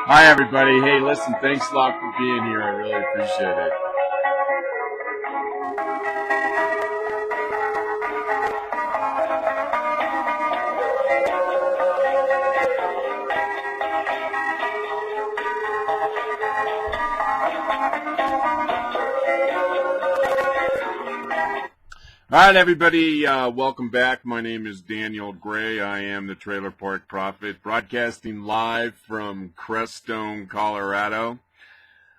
Hi, everybody. Hey, listen, thanks a lot for being here. I really appreciate it. All right, everybody, welcome back. My name is Daniel Gray. I am the Trailer Park Prophet, broadcasting live from Crestone, Colorado.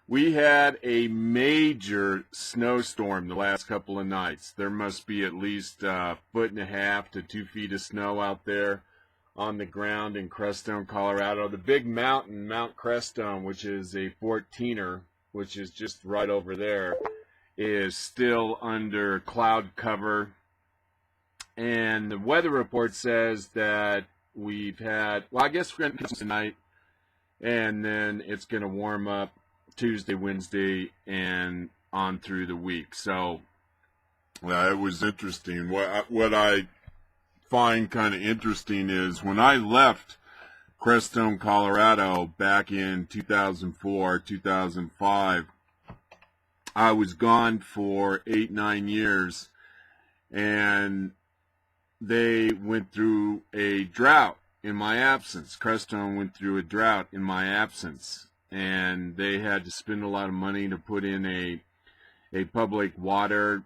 We had a major snowstorm the last couple of nights. There must be at least 1.5 to 2 feet of snow out there on the ground in Crestone, Colorado. The big mountain, Mount Crestone, which is a 14er, which is just right over there, is still under cloud cover. And the weather report says that we've had, well, I guess we're going to get tonight, and then it's going to warm up Tuesday, Wednesday, and on through the week. So, well, it was interesting. What I find kind of interesting is when I left Crestone, Colorado back in 2004, 2005, I was gone for 8-9 years, and they went through a drought in my absence. Crestone went through a drought in my absence, and they had to spend a lot of money to put in a public water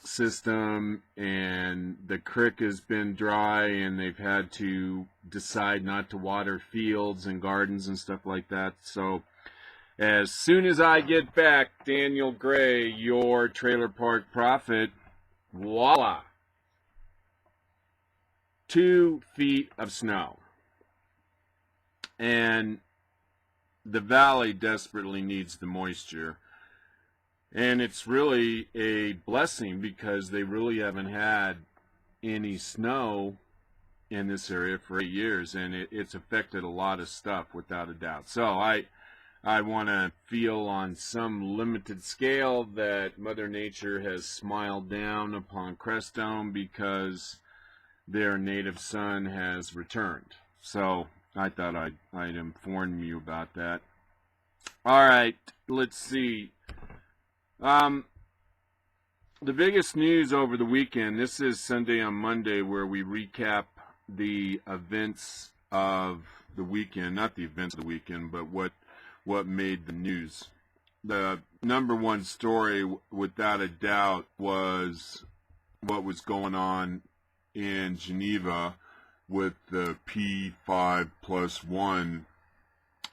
system, and the creek has been dry, and they've had to decide not to water fields and gardens and stuff like that. So as soon as I get back, Daniel Gray, your Trailer Park Prophet, voila, 2 feet of snow. And the valley desperately needs the moisture. And it's really a blessing because they really haven't had any snow in this area for 8 years, and it's affected a lot of stuff without a doubt. So I want to feel on some limited scale that Mother Nature has smiled down upon Crestone because their native son has returned. So I thought I'd inform you about that. All right, let's see. The biggest news over the weekend, this is Sunday on Monday, where we recap the events of the weekend, not the events of the weekend, but what made the news. The number one story, without a doubt, was what was going in Geneva with the P5+1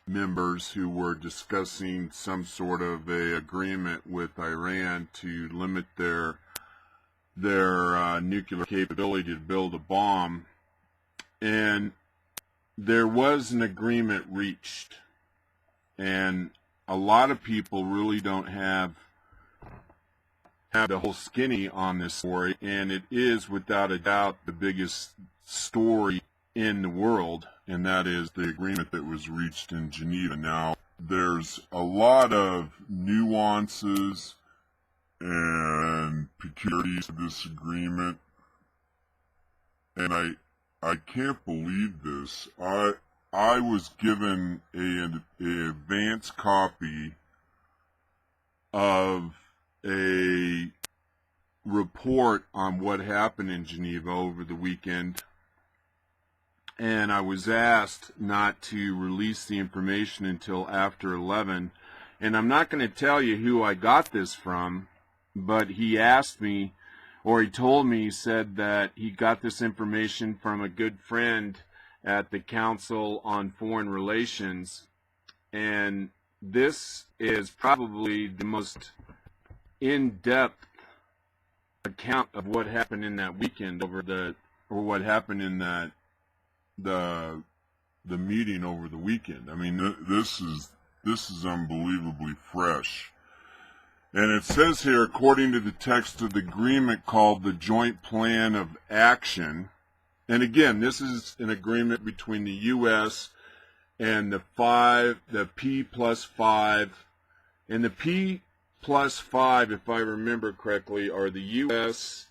members who were discussing some sort of a agreement with Iran to limit their nuclear capability to build a bomb. And there was an agreement reached. And a lot of people really don't have the whole skinny on this story, and it is without a doubt the biggest story in the world, and that is the agreement that was reached in Geneva. Now, there's a lot of nuances and peculiarities to this agreement, and I can't believe this. I was given an advance copy of a report on what happened in Geneva over the weekend, and I was asked not to release the information until after 11, and I'm not going to tell you who I got this from, but he asked me, or he told me, he said that he got this information from a good friend at the Council on Foreign Relations, and this is probably the most in-depth account of what happened in that weekend or what happened in the meeting over the weekend. I mean, this is unbelievably fresh. And it says here, according to the text of the agreement called the Joint Plan of Action, and again, this is an agreement between the U.S. and the P+5, and the P+5, if I remember correctly, are the U.S.,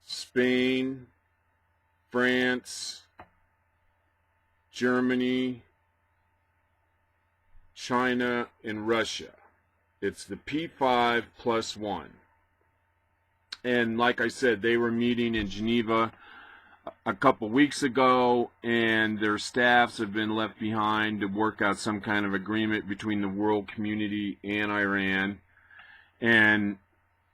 Spain, France, Germany, China, and Russia. It's the P5+1. And like I said, they were meeting in Geneva a couple weeks ago, and their staffs have been left behind to work out some kind of agreement between the world community and Iran. And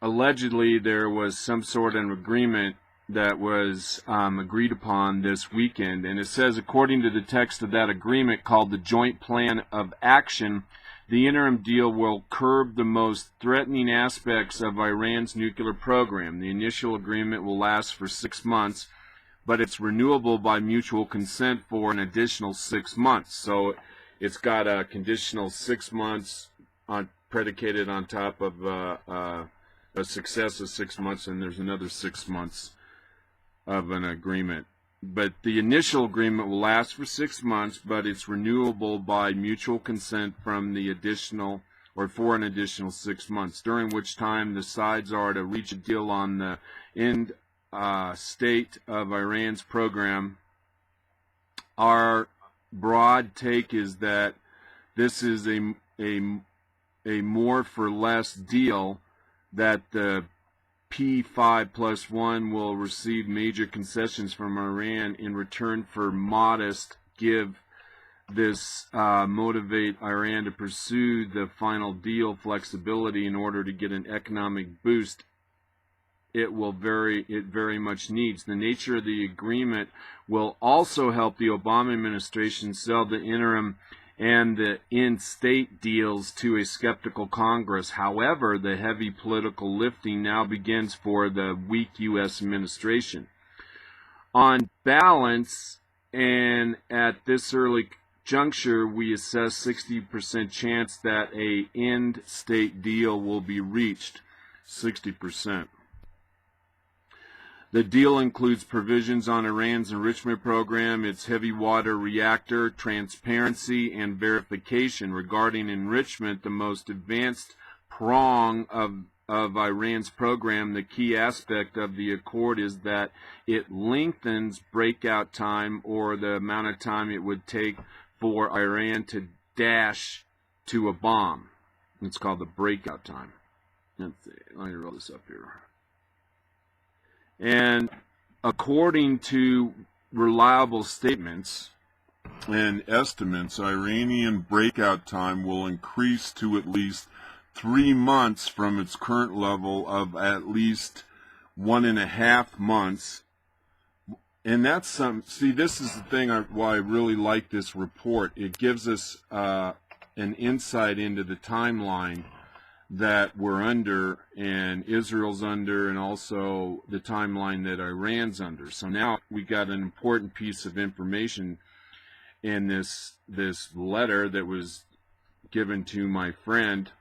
allegedly there was some sort of agreement that was agreed upon this weekend. And it says, according to the text of that agreement called the Joint Plan of Action, the interim deal will curb the most threatening aspects of Iran's nuclear program. The initial agreement will last for 6 months, but it's renewable by mutual consent for an additional 6 months. So it's got a conditional 6 months predicated on top of a success of 6 months, and there's another 6 months of an agreement. But the initial agreement will last for 6 months, but it's renewable by mutual consent from the additional, or for an additional 6 months, during which time the sides are to reach a deal on the end state of Iran's program. Our broad take is that this is a more for less deal, that the P5+1 will receive major concessions from Iran in return for modest give. This motivate Iran to pursue the final deal flexibility in order to get an economic boost it very much needs. The nature of the agreement will also help the Obama administration sell the interim and the in-state deals to a skeptical Congress. However, the heavy political lifting now begins for the weak U.S. administration. On balance, and at this early juncture, we assess 60% chance that a end-state deal will be reached. 60%. The deal includes provisions on Iran's enrichment program, its heavy water reactor, transparency, and verification. Regarding enrichment, the most advanced prong of Iran's program, the key aspect of the accord is that it lengthens breakout time, or the amount of time it would take for Iran to dash to a bomb. It's called the breakout time. Let me roll this up here. And according to reliable statements and estimates, Iranian breakout time will increase to at least 3 months from its current level of at least 1.5 months. And that's see, this is the thing why I really like this report. It gives us an insight into the timeline that we're under, and Israel's under, and also the timeline that Iran's under. So now we got an important piece of information in this letter that was given to my friend,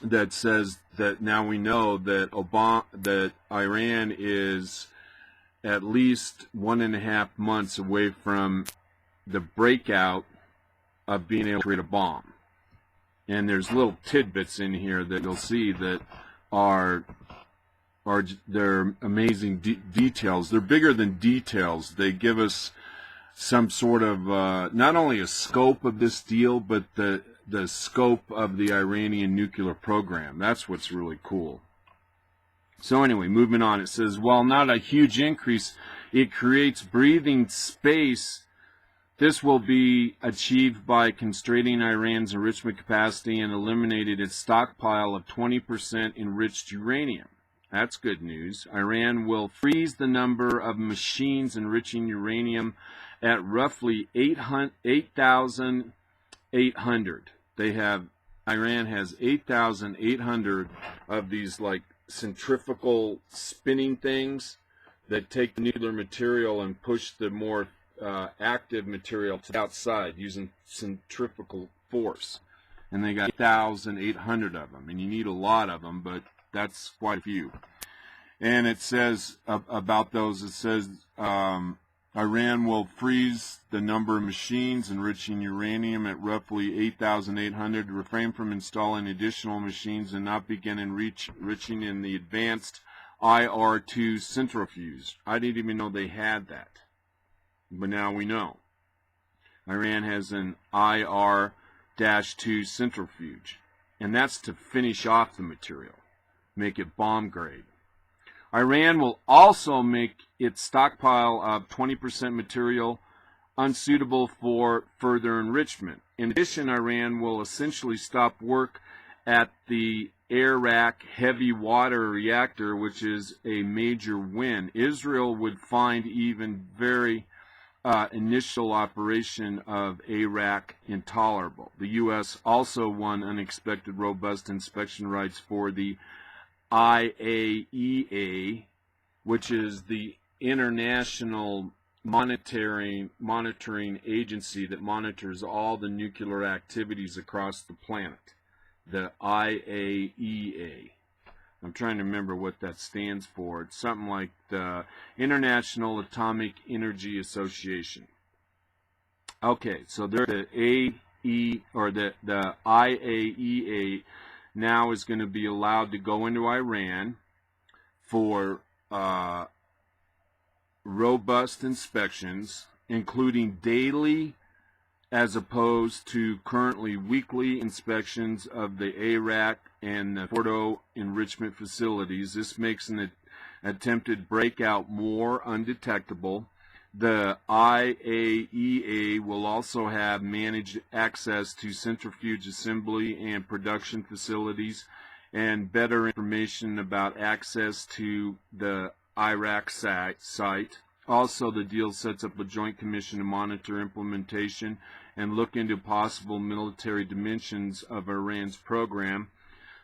that says that now we know that Iran is at least 1.5 months away from the breakout of being able to create a bomb. And there's little tidbits in here that you'll see that are they're amazing details. They're bigger than details. They give us some sort of not only a scope of this deal, but the scope of the Iranian nuclear program. That's what's really cool. So anyway, moving on. It says, while not a huge increase, it creates breathing space. This will be achieved by constraining Iran's enrichment capacity and eliminating its stockpile of 20% enriched uranium. That's good news. Iran will freeze the number of machines enriching uranium at roughly 8,800. Iran has 8,800 of these like centrifugal spinning things that take the nuclear material and push the more active material to the outside using centrifugal force. And they got 8,800 of them. And you need a lot of them, but that's quite a few. And it says about those, it says Iran will freeze the number of machines enriching uranium at roughly 8,800, refrain from installing additional machines, and not begin enriching in the advanced IR-2 centrifuge. I didn't even know they had that, but now we know. Iran has an IR-2 centrifuge, and that's to finish off the material, make it bomb grade. Iran will also make its stockpile of 20% material unsuitable for further enrichment. In addition, Iran will essentially stop work at the Arak heavy water reactor, which is a major win. Israel would find even very initial operation of Arak intolerable. The U.S. also won unexpected robust inspection rights for the IAEA, which is the International Monitoring Agency that monitors all the nuclear activities across the planet. The IAEA. I'm trying to remember what that stands for. It's something like the International Atomic Energy Association. Okay, so the IAEA now is going to be allowed to go into Iran for robust inspections, including daily as opposed to currently weekly inspections of the Arak and the Fordo enrichment facilities. This makes an attempted breakout more undetectable. The IAEA will also have managed access to centrifuge assembly and production facilities and better information about access to the Iraq site. Also, the deal sets up a joint commission to monitor implementation and look into possible military dimensions of Iran's program.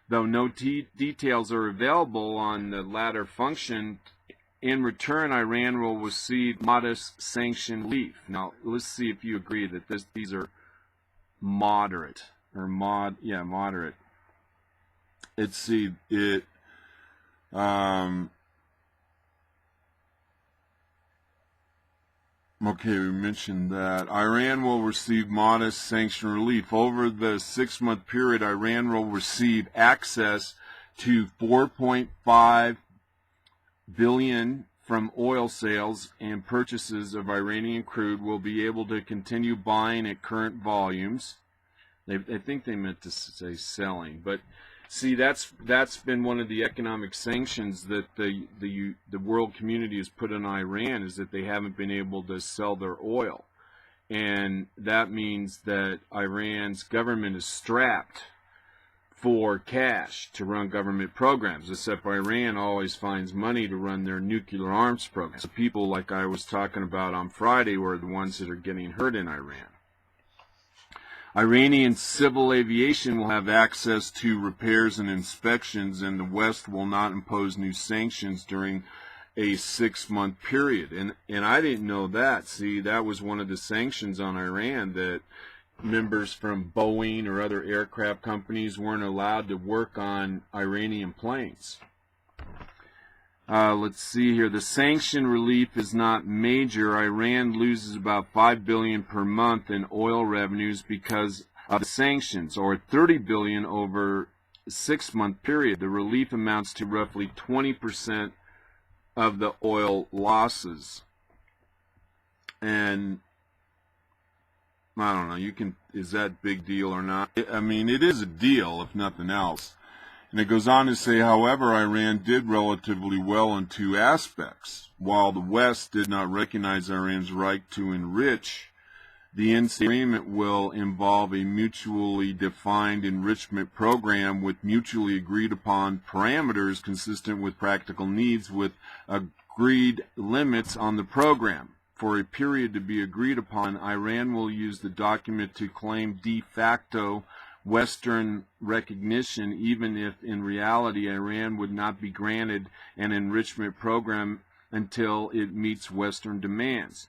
Though no details are available on the latter function, in return, Iran will receive modest sanction relief. Now, let's see if you agree that these are moderate. Moderate. Let's see, okay, we mentioned that. Iran will receive modest sanction relief. Over the 6-month period, Iran will receive access to $4.5 billion from oil sales and purchases of Iranian crude. Will be able to continue buying at current volumes. I think they meant to say selling, but see, that's been one of the economic sanctions that the world community has put on Iran, is that they haven't been able to sell their oil, and that means that Iran's government is strapped for cash to run government programs, except Iran always finds money to run their nuclear arms programs. So people like I was talking about on Friday were the ones that are getting hurt in Iran. Iranian civil aviation will have access to repairs and inspections, and the West will not impose new sanctions during a 6-month period. And I didn't know that. See, that was one of the sanctions on Iran, that members from Boeing or other aircraft companies weren't allowed to work on Iranian planes. Let's see here. The sanction relief is not major. Iran loses about $5 billion per month in oil revenues because of the sanctions, or $30 billion over a 6-month period. The relief amounts to roughly 20% of the oil losses. And I don't know, is that a big deal or not? I mean, it is a deal, if nothing else. And it goes on to say, however, Iran did relatively well in 2 aspects. While the West did not recognize Iran's right to enrich, the NC agreement will involve a mutually defined enrichment program with mutually agreed upon parameters consistent with practical needs, with agreed limits on the program. For a period to be agreed upon, Iran will use the document to claim de facto Western recognition, even if in reality Iran would not be granted an enrichment program until it meets Western demands.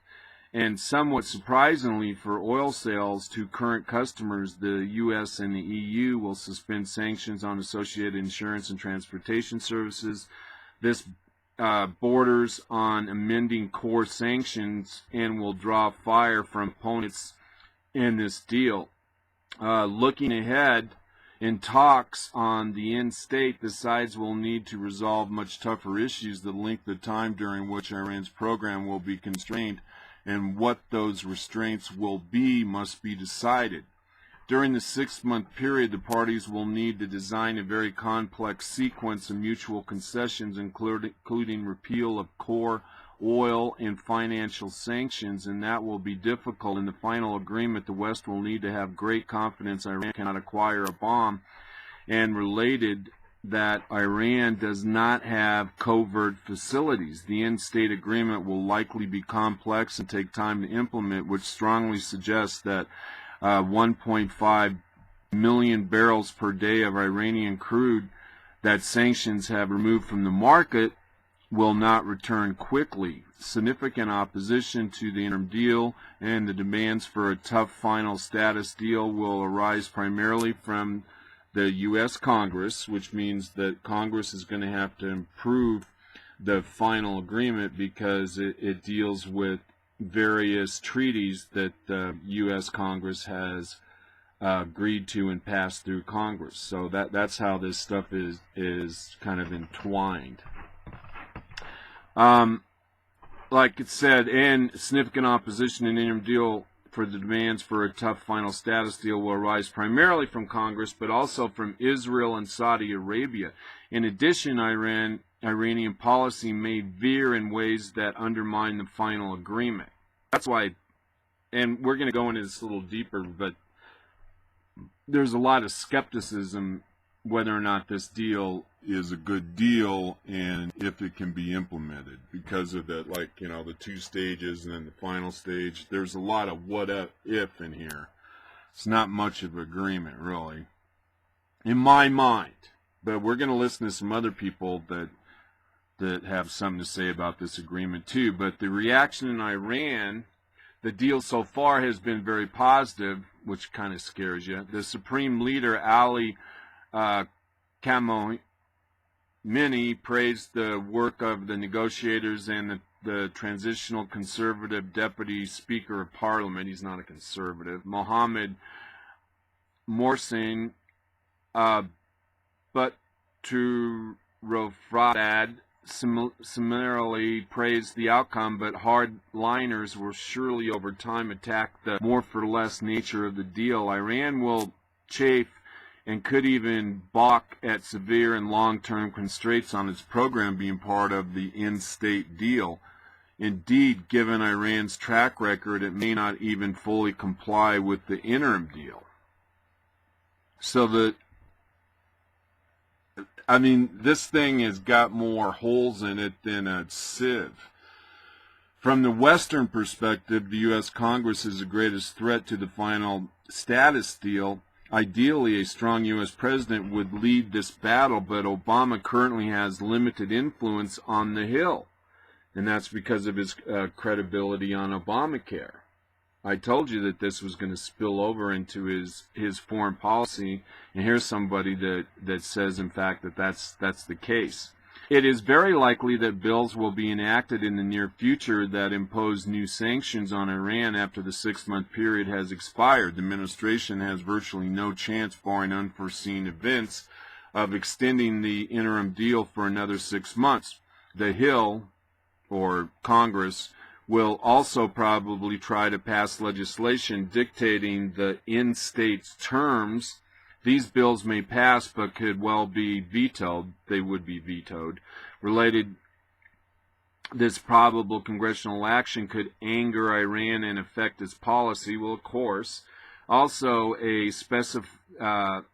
And somewhat surprisingly, for oil sales to current customers, the U.S. and the EU will suspend sanctions on associated insurance and transportation services. This borders on amending core sanctions and will draw fire from opponents in this deal. Looking ahead, In talks on the end state, the sides will need to resolve much tougher issues. The length of time during which Iran's program will be constrained and what those restraints will be must be decided. During the 6-month period, the parties will need to design a very complex sequence of mutual concessions, including repeal of core oil and financial sanctions, and that will be difficult. In the final agreement, the West will need to have great confidence Iran cannot acquire a bomb, and related that Iran does not have covert facilities. The end-state agreement will likely be complex and take time to implement, which strongly suggests that 1.5 million barrels per day of Iranian crude that sanctions have removed from the market will not return quickly. Significant opposition to the interim deal and the demands for a tough final status deal will arise primarily from the U.S. Congress, which means that Congress is going to have to improve the final agreement because it deals with various treaties that the U.S. Congress has agreed to and passed through Congress. So that's how this stuff is kind of entwined. Like it said, and significant opposition in the interim deal for the demands for a tough final status deal will arise primarily from Congress, but also from Israel and Saudi Arabia. In addition, Iranian policy may veer in ways that undermine the final agreement. That's why, and we're going to go into this a little deeper, but there's a lot of skepticism whether or not this deal is a good deal and if it can be implemented because of that, like, you know, the 2 stages and then the final stage. There's a lot of what if in here. It's not much of an agreement, really, in my mind. But we're going to listen to some other people that have something to say about this agreement too. But the reaction in Iran, the deal so far has been very positive, which kind of scares you. The supreme leader, Ali Khamenei, praised the work of the negotiators and the transitional conservative deputy speaker of parliament. He's not a conservative, Mohammed Morsin, but to Rofradad similarly praised the outcome, but hardliners will surely over time attack the more for less nature of the deal. Iran will chafe and could even balk at severe and long-term constraints on its program being part of the in-state deal. Indeed, given Iran's track record, it may not even fully comply with the interim deal. So this thing has got more holes in it than a sieve. From the Western perspective, the U.S. Congress is the greatest threat to the final status deal. Ideally, a strong U.S. president would lead this battle, but Obama currently has limited influence on the Hill, and that's because of his credibility on Obamacare. I told you that this was going to spill over into his foreign policy, and here's somebody that says, in fact, that that's the case. It is very likely that bills will be enacted in the near future that impose new sanctions on Iran after the 6-month period has expired. The administration has virtually no chance, barring unforeseen events, of extending the interim deal for another 6 months. The Hill, or Congress, will also probably try to pass legislation dictating the in-state's terms. These bills may pass but could well be vetoed. They would be vetoed. Related, this probable congressional action could anger Iran and affect its policy. Well, of course. Also, as specified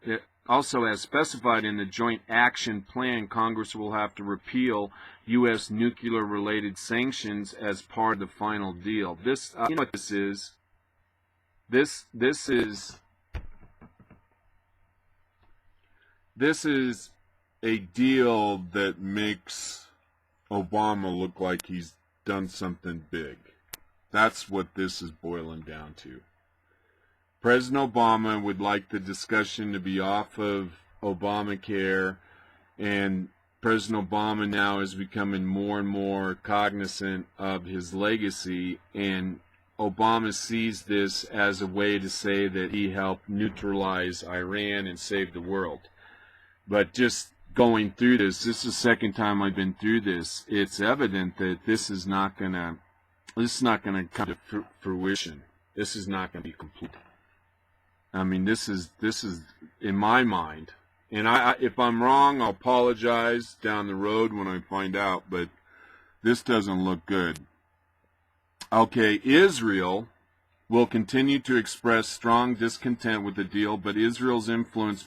in the Joint Action Plan, Congress will have to repeal U.S. nuclear-related sanctions as part of the final deal. This, you know what this is? This is a deal that makes Obama look like he's done something big. That's what this is boiling down to. President Obama would like the discussion to be off of Obamacare, and President Obama now is becoming more and more cognizant of his legacy, and Obama sees this as a way to say that he helped neutralize Iran and save the world. But just going through this is the second time I've been through this. It's evident that this is not gonna come to fruition. This is not gonna be complete. I mean, this is in my mind, and if I'm wrong, I'll apologize down the road when I find out. But this doesn't look good. Okay, Israel will continue to express strong discontent with the deal, but Israel's influence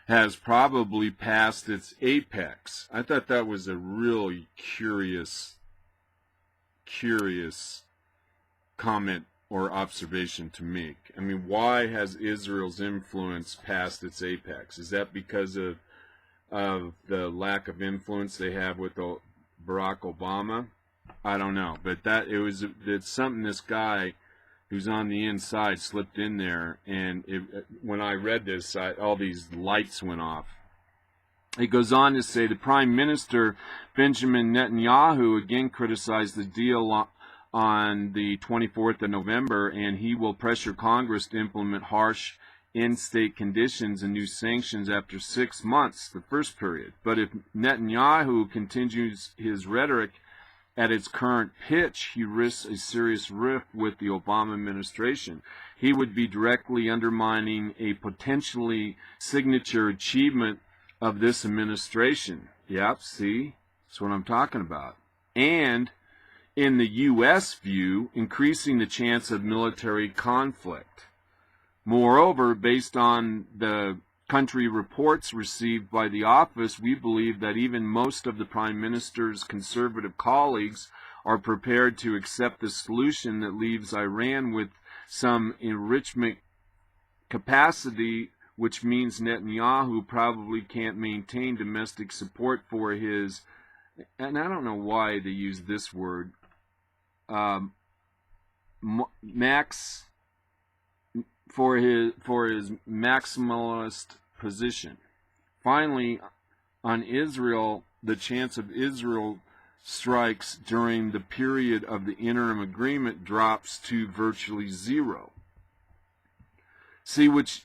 has probably passed its apex. I thought that was a really curious comment or observation to make. I mean, why has Israel's influence passed its apex? Is that because of the lack of influence they have with Barack Obama? I don't know, but it's something this guy who's on the inside slipped in there, and when I read this, all these lights went off. It goes on to say the Prime Minister Benjamin Netanyahu again criticized the deal on the 24th of November, and he will pressure Congress to implement harsh in-state conditions and new sanctions after 6 months, the first period. But if Netanyahu continues his rhetoric at its current pitch, he risks a serious rift with the Obama administration. He would be directly undermining a potentially signature achievement of this administration. Yep, see? That's what I'm talking about. And, in the U.S. view, increasing the chance of military conflict. Moreover, based on the country reports received by the office, we believe that even most of the Prime Minister's conservative colleagues are prepared to accept the solution that leaves Iran with some enrichment capacity, which means Netanyahu probably can't maintain domestic support for his, and I don't know why they use this word, for his maximalist position. Finally, on Israel, the chance of Israel strikes during the period of the interim agreement drops to virtually zero. See, which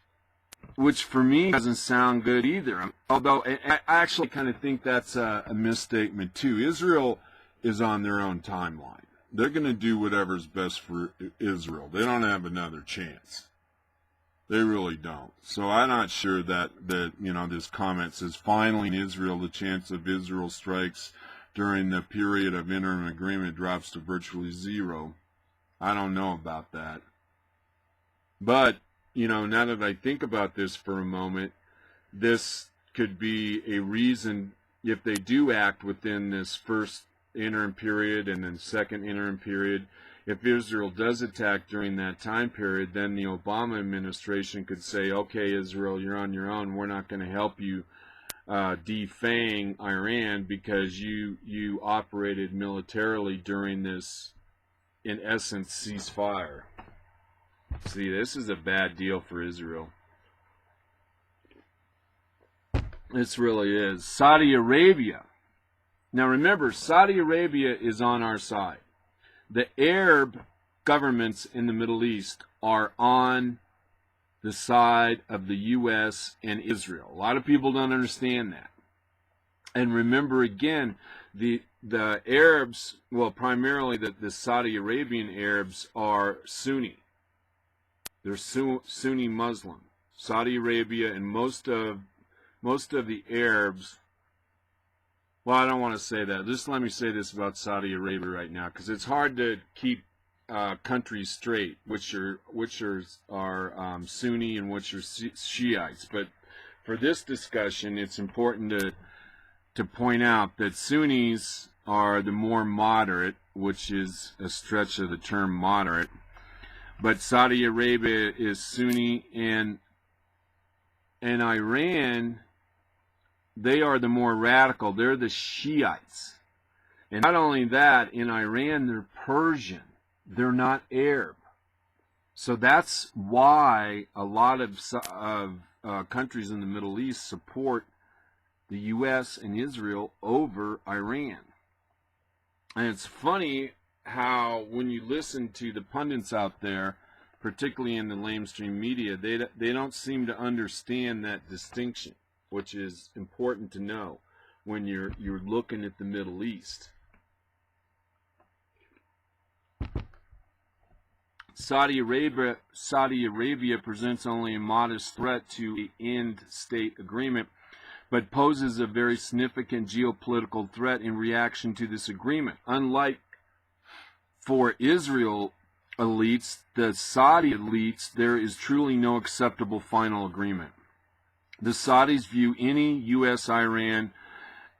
for me doesn't sound good either. Although I actually kind of think that's a misstatement too. Israel is on their own timeline. They're going to do whatever's best for Israel. They don't have another chance. They really don't. So I'm not sure that this comment says, finally in Israel, the chance of Israel strikes during the period of interim agreement drops to virtually zero. I don't know about that. But, now that I think about this for a moment, this could be a reason, if they do act within this first interim period and then second interim period, if Israel does attack during that time period, then the Obama administration could say, okay, Israel, you're on your own. We're not going to help you defang Iran because you operated militarily during this, in essence, ceasefire. See, this is a bad deal for Israel. This really is. Saudi Arabia. Now remember, Saudi Arabia is on our side. The Arab governments in the Middle East are on the side of the U.S. and Israel. A lot of people don't understand that. And remember again, the Arabs, well, primarily the Saudi Arabian Arabs are Sunni. They're Sunni Muslim. Saudi Arabia and most of the Arabs. Well, I don't want to say that. Just let me say this about Saudi Arabia right now, because it's hard to keep countries straight, which are Sunni and which are Shiites. But for this discussion, it's important to point out that Sunnis are the more moderate, which is a stretch of the term moderate. But Saudi Arabia is Sunni, and Iran, they are the more radical. They're the Shiites. And not only that, in Iran, they're Persian. They're not Arab. So that's why a lot of countries in the Middle East support the U.S. and Israel over Iran. And it's funny, how when you listen to the pundits out there, particularly in the mainstream media, they don't seem to understand that distinction, which is important to know when you're looking at the Middle East. Saudi Arabia presents only a modest threat to an end-state agreement, but poses a very significant geopolitical threat in reaction to this agreement. Unlike for Israel elites, the Saudi elites, there is truly no acceptable final agreement. The Saudis view any U.S.-Iran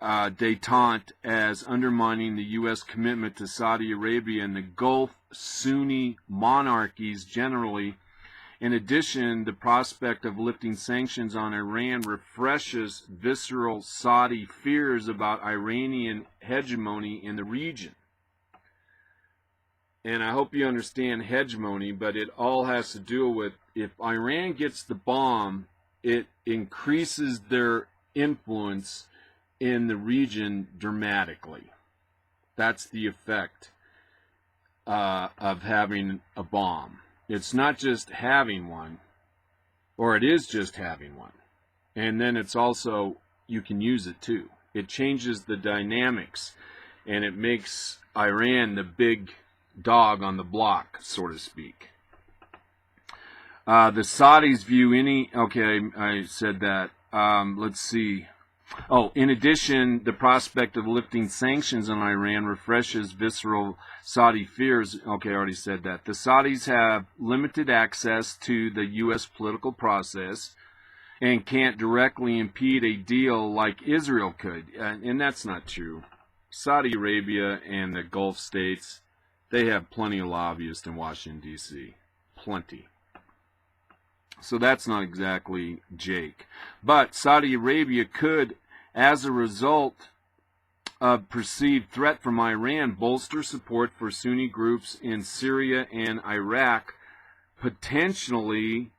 détente as undermining the U.S. commitment to Saudi Arabia and the Gulf Sunni monarchies generally. In addition, the prospect of lifting sanctions on Iran refreshes visceral Saudi fears about Iranian hegemony in the region. And I hope you understand hegemony, but it all has to do with if Iran gets the bomb, it increases their influence in the region dramatically. That's the effect of having a bomb. It's not just having one, or it is just having one. And then it's also, you can use it too. It changes the dynamics, and it makes Iran the big dog on the block, so to speak. The Saudis view any, okay, I said that. Let's see. Oh, in addition, the prospect of lifting sanctions on Iran refreshes visceral Saudi fears. Okay, I already said that. The Saudis have limited access to the U.S. political process and can't directly impede a deal like Israel could. And that's not true. Saudi Arabia and the Gulf states, they have plenty of lobbyists in Washington, D.C. Plenty. So that's not exactly Jake. But Saudi Arabia could, as a result of perceived threat from Iran, bolster support for Sunni groups in Syria and Iraq, potentially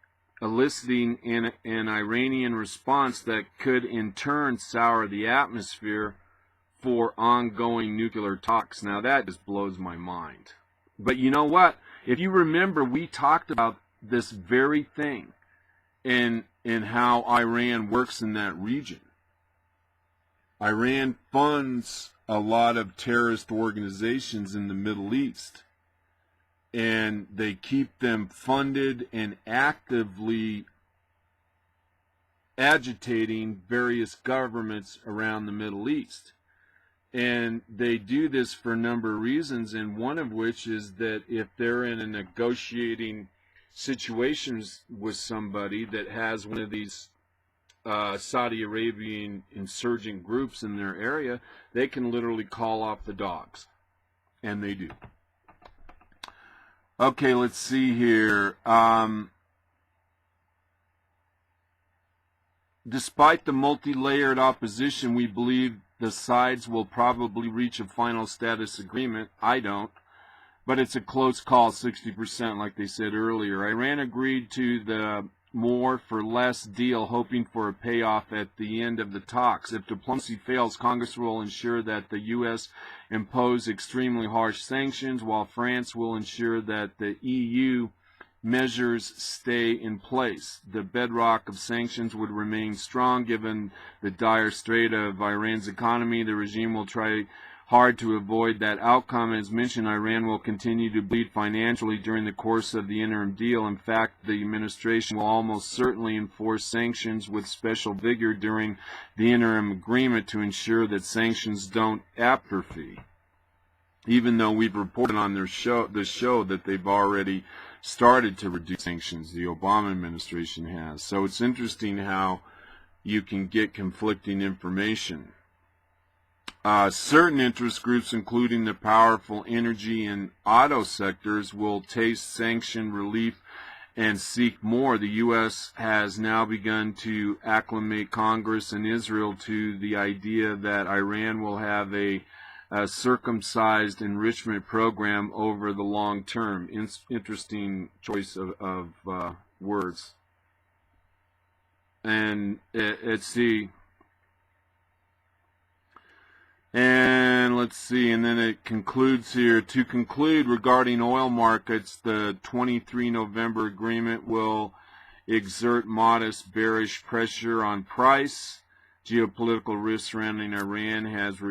eliciting an Iranian response that could in turn sour the atmosphere for ongoing nuclear talks. Now that just blows my mind. But you know what? If you remember, we talked about this very thing in how Iran works in that region. Iran funds a lot of terrorist organizations in the Middle East, and they keep them funded and actively agitating various governments around the Middle East. And they do this for a number of reasons, and one of which is that if they're in a negotiating situations with somebody that has one of these Saudi Arabian insurgent groups in their area, they can literally call off the dogs. And they do. Okay, let's see here. Despite the multi-layered opposition, we believe the sides will probably reach a final status agreement. I don't. But it's a close call, 60%, like they said earlier. Iran agreed to the more for less deal, hoping for a payoff at the end of the talks. If diplomacy fails, Congress will ensure that the U.S. impose extremely harsh sanctions, while France will ensure that the EU measures stay in place. The bedrock of sanctions would remain strong given the dire state of Iran's economy. The regime will try hard to avoid that outcome. As mentioned, Iran will continue to bleed financially during the course of the interim deal. In fact, the administration will almost certainly enforce sanctions with special vigor during the interim agreement to ensure that sanctions don't atrophy. Even though we've reported on the show that they've already started to reduce sanctions, the Obama administration has. So it's interesting how you can get conflicting information. Certain interest groups, including the powerful energy and auto sectors, will taste sanction relief and seek more. The U.S. has now begun to acclimate Congress and Israel to the idea that Iran will have a circumcised enrichment program over the long term. Interesting choice of words. And it's the And let's see, and then it concludes here. To conclude, regarding oil markets, the 23 November agreement will exert modest bearish pressure on price. Geopolitical risk surrounding Iran has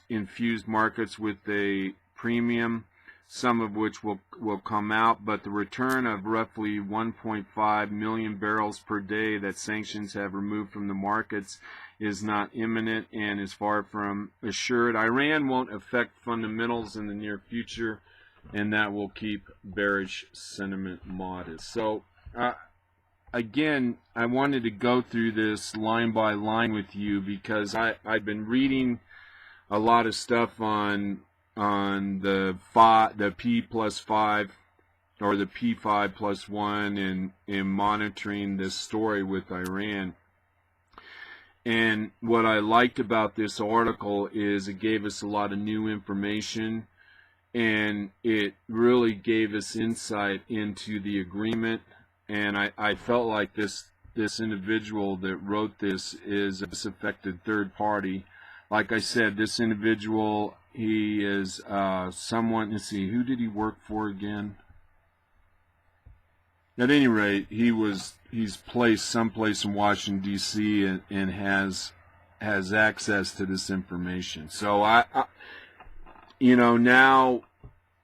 infused markets with a premium, some of which will come out, but the return of roughly 1.5 million barrels per day that sanctions have removed from the markets is not imminent and is far from assured. Iran won't affect fundamentals in the near future, and that will keep bearish sentiment modest. So, again, I wanted to go through this line by line with you because I've been reading a lot of stuff on the P+5 or the P5+1 and monitoring this story with Iran. And what I liked about this article is it gave us a lot of new information, and it really gave us insight into the agreement. And I felt like this individual that wrote this is a disaffected third party. Like I said, this individual, he is someone, let's see, who did he work for again? At any rate, he's placed someplace in Washington, D.C. and has access to this information. So I now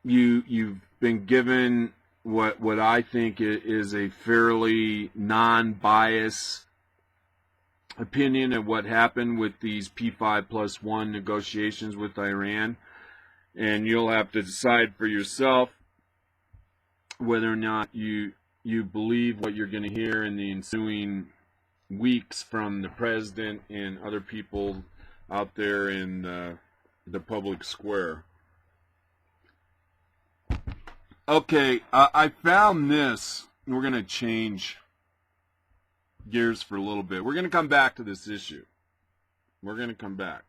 you've been given what I think is a fairly non-biased opinion of what happened with these P5+1 negotiations with Iran, and you'll have to decide for yourself whether or not you believe what you're going to hear in the ensuing weeks from the president and other people out there in the public square. Okay, I found this. We're going to change gears for a little bit. We're going to come back to this issue. We're going to come back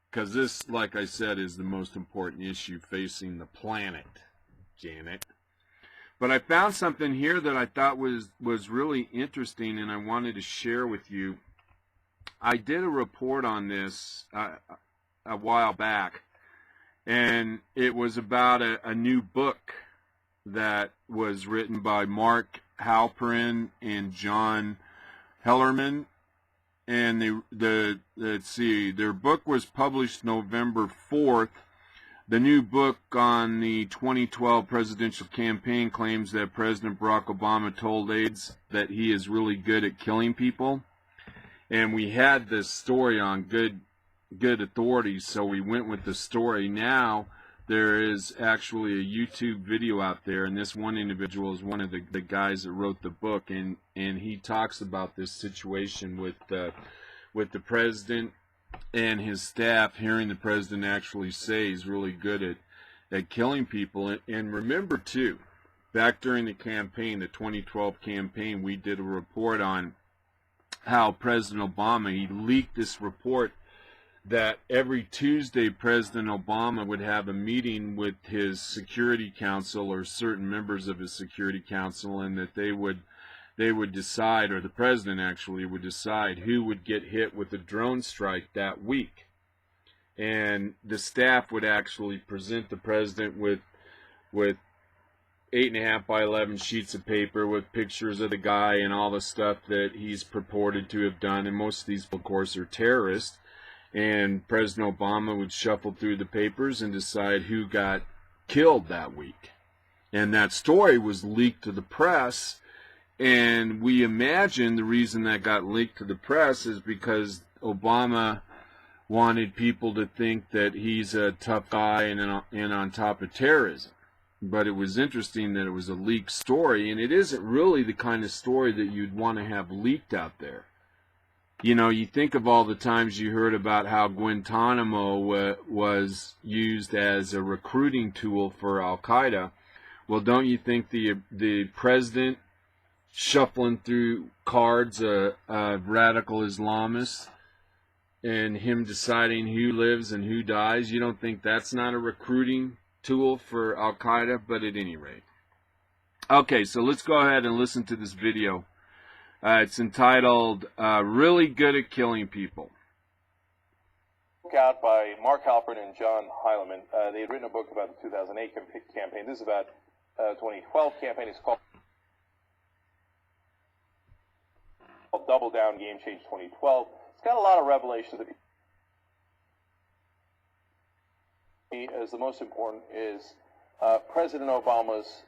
because this, like I said, is the most important issue facing the planet, Janet. But I found something here that I thought was really interesting, and I wanted to share with you. I did a report on this a while back, and it was about a new book that was written by Mark Halperin and John Hellerman. And let's see, their book was published November 4th. The new book on the 2012 presidential campaign claims that President Barack Obama told aides that he is really good at killing people. And we had this story on good authorities, so we went with the story. Now there is actually a YouTube video out there, and this one individual is one of the guys that wrote the book, and he talks about this situation with the president and his staff, hearing the president actually say he's really good at killing people. And remember, too, back during the campaign, the 2012 campaign, we did a report on how President Obama, he leaked this report that every Tuesday President Obama would have a meeting with his Security Council or certain members of his Security Council, and that they would decide, or the president actually would decide, who would get hit with a drone strike that week. And the staff would actually present the president with 8.5 by 11 sheets of paper with pictures of the guy and all the stuff that he's purported to have done. And most of these, of course, are terrorists. And President Obama would shuffle through the papers and decide who got killed that week. And that story was leaked to the press. And we imagine the reason that got leaked to the press is because Obama wanted people to think that he's a tough guy and on top of terrorism. But it was interesting that it was a leaked story, and it isn't really the kind of story that you'd want to have leaked out there. You know, you think of all the times you heard about how Guantanamo was used as a recruiting tool for Al-Qaeda. Well, don't you think the president shuffling through cards of radical Islamists and him deciding who lives and who dies, you don't think that's not a recruiting tool for Al-Qaeda? But at any rate. Okay, so let's go ahead and listen to this video. It's entitled, Really Good at Killing People. out by Mark Halpern and John Heilemann. They had written a book about the 2008 campaign. This is about 2012 campaign. It's called Double Down Game Change 2012. It's got a lot of revelations. As the most important is President Obama's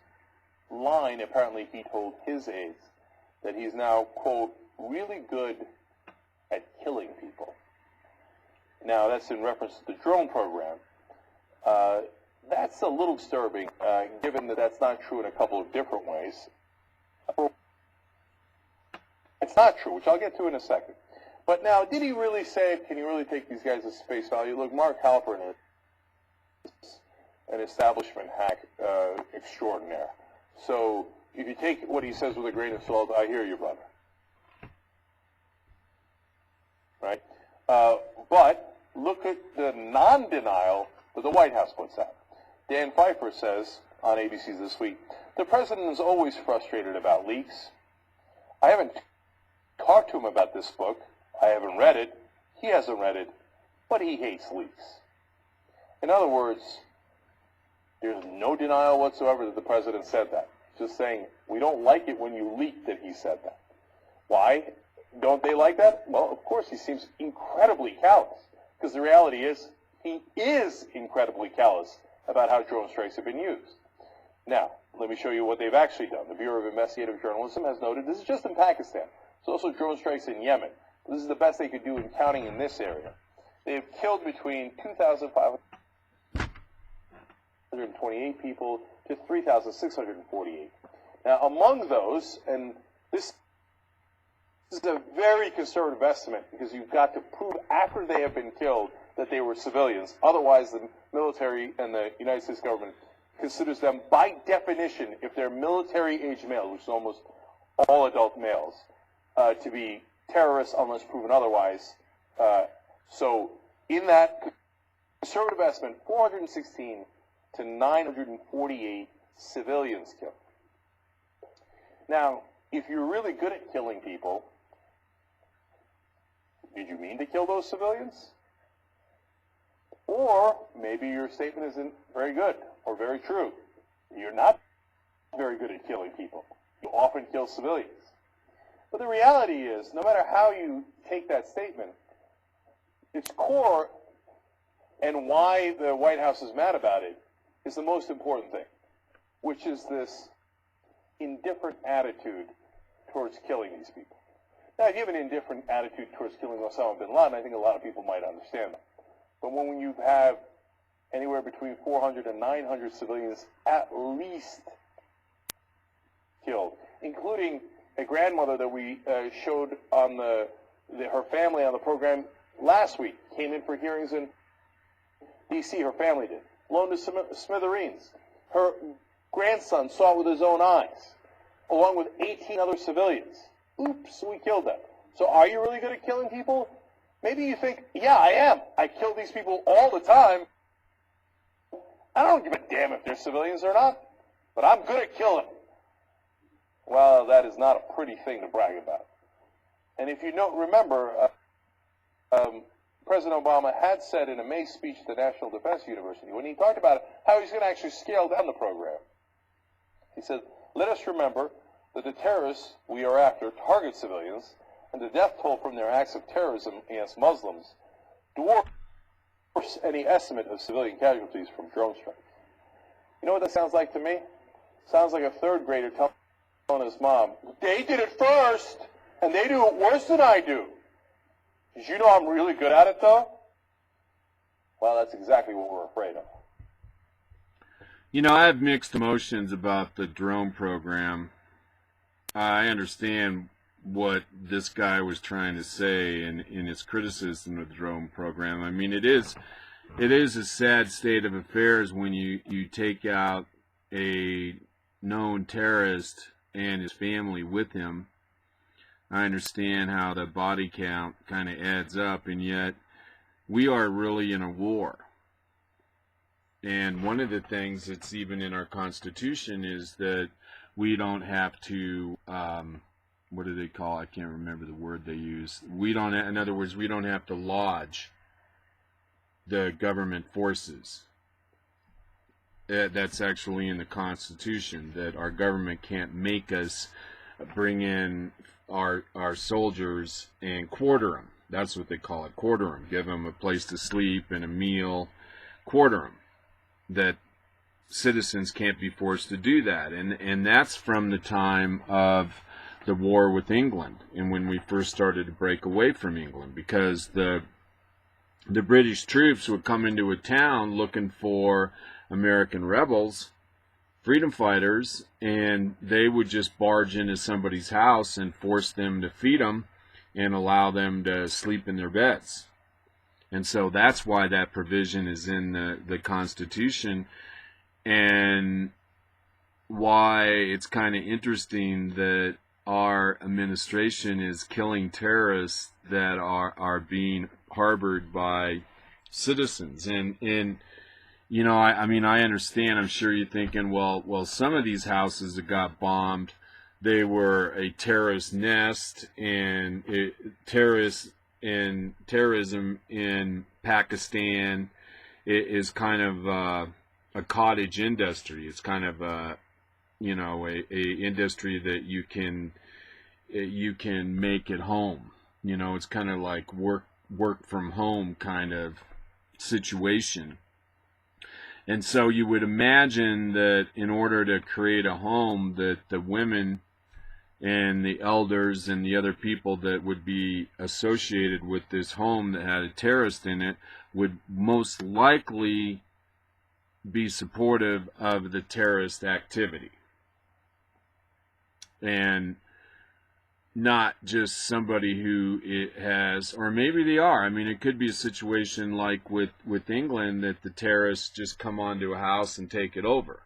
line. Apparently, he told his aides that he's now, quote, really good at killing people. Now, that's in reference to the drone program. That's a little disturbing, given that that's not true in a couple of different ways. It's not true, which I'll get to in a second. But now, did he really say it? Can you really take these guys as face value? Look, Mark Halpern is an establishment hack extraordinaire. So if you take what he says with a grain of salt, I hear you, brother. Right? But look at the non-denial that the White House puts out. Dan Pfeiffer says on ABC This Week, the president is always frustrated about leaks. I haven't talked to him about this book. I haven't read it. He hasn't read it. But he hates leaks. In other words, there's no denial whatsoever that the president said that. Just saying, we don't like it when you leak that he said that. Why don't they like that? Well, of course, he seems incredibly callous. Because the reality is, he is incredibly callous about how drone strikes have been used. Now, let me show you what they've actually done. The Bureau of Investigative Journalism has noted this is just in Pakistan. There's also drone strikes in Yemen. This is the best they could do in counting in this area. They have killed between 2,528 people to 3,648. Now, among those, and this is a very conservative estimate because you've got to prove after they have been killed that they were civilians. Otherwise, the military and the United States government considers them, by definition, if they're military-age males, which is almost all adult males, to be terrorists unless proven otherwise. So in that conservative estimate, 416 to 948 civilians killed. Now, if you're really good at killing people, did you mean to kill those civilians? Or maybe your statement isn't very good or very true. You're not very good at killing people. You often kill civilians. But the reality is, no matter how you take that statement, its core and why the White House is mad about it is the most important thing, which is this indifferent attitude towards killing these people. Now, if you have an indifferent attitude towards killing Osama bin Laden, I think a lot of people might understand that. But when you have anywhere between 400 and 900 civilians at least killed, including a grandmother that we showed on her family on the program last week, came in for hearings in D.C., her family did, blown to smithereens. Her grandson saw it with his own eyes, along with 18 other civilians. Oops, we killed them. So are you really good at killing people? Maybe you think, yeah, I am. I kill these people all the time. I don't give a damn if they're civilians or not, but I'm good at killing. Well, that is not a pretty thing to brag about. And if you remember, President Obama had said in a May speech at the National Defense University, when he talked about how he's going to actually scale down the program, he said, let us remember that the terrorists we are after target civilians, and the death toll from their acts of terrorism against Muslims dwarfs any estimate of civilian casualties from drone strikes. You know what that sounds like to me? Sounds like a third grader telling his mom, they did it first, and they do it worse than I do. Did you know I'm really good at it, though? Well, that's exactly what we're afraid of. You know, I have mixed emotions about the drone program. I understand what this guy was trying to say in his criticism of the drone program. I mean, it is a sad state of affairs when you take out a known terrorist and his family with him. I understand how the body count kind of adds up, and yet we are really in a war. And one of the things that's even in our Constitution is that we don't have to, what do they call it? I can't remember the word they use. In other words, we don't have to lodge the government forces. That's actually in the Constitution, that our government can't make us bring in our soldiers and quarter them. That's what they call it, quarter them. Give them a place to sleep and a meal, quarter them. That citizens can't be forced to do that. And that's from the time of the war with England, and when we first started to break away from England, because the British troops would come into a town looking for American rebels, freedom fighters, and they would just barge into somebody's house and force them to feed them and allow them to sleep in their beds. And so that's why that provision is in the Constitution, and why it's kind of interesting that our administration is killing terrorists that are being harbored by citizens. And you know, I mean, I understand. I'm sure you're thinking, well, some of these houses that got bombed, they were a terrorist nest, and terrorism in Pakistan is kind of a cottage industry. It's kind of a industry that you can make at home. You know, it's kind of like work from home kind of situation. And so you would imagine that in order to create a home, that the women and the elders and the other people that would be associated with this home that had a terrorist in it would most likely be supportive of the terrorist activity, and not just somebody who it has, or maybe they are. I mean, it could be a situation like with England, that the terrorists just come onto a house and take it over.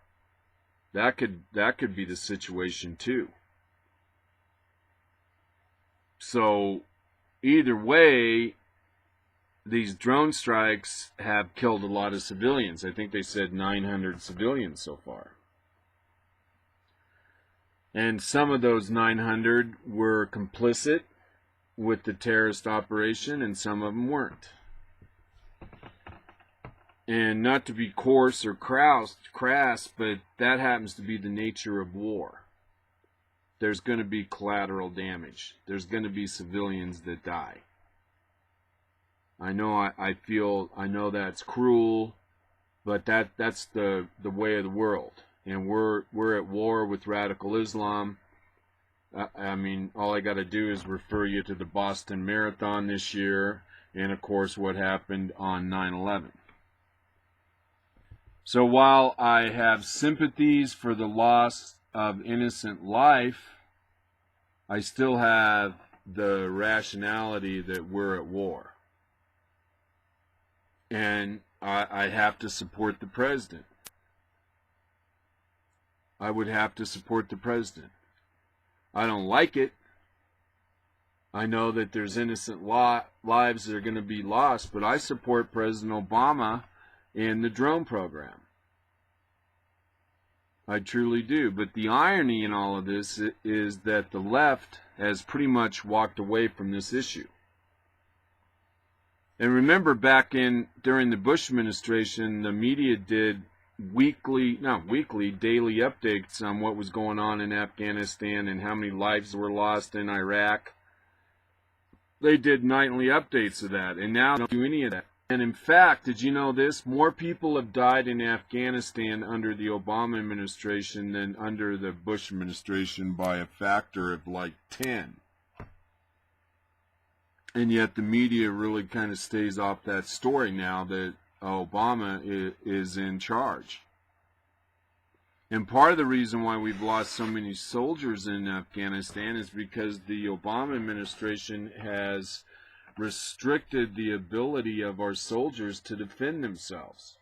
That could be the situation too. So either way, these drone strikes have killed a lot of civilians. I think they said 900 civilians so far. And some of those 900 were complicit with the terrorist operation, and some of them weren't. And not to be coarse or crass, but that happens to be the nature of war. There's going to be collateral damage. There's going to be civilians that die. I know I know that's cruel, but that's the way of the world. And we're at war with radical Islam. I mean, all I got to do is refer you to the Boston Marathon this year, and of course what happened on 9/11. So while I have sympathies for the loss of innocent life, I still have the rationality that we're at war. And I have to support the president. I would have to support the president. I don't like it. I know that there's innocent lives that are going to be lost, but I support President Obama in the drone program. I truly do. But the irony in all of this is that the left has pretty much walked away from this issue. And remember, during the Bush administration, the media did daily updates on what was going on in Afghanistan and how many lives were lost in Iraq. They did nightly updates of that, and now they don't do any of that. And in fact, did you know this? More people have died in Afghanistan under the Obama administration than under the Bush administration, by a factor of like 10. And yet the media really kind of stays off that story now that Obama is in charge. And part of the reason why we've lost so many soldiers in Afghanistan is because the Obama administration has restricted the ability of our soldiers to defend themselves,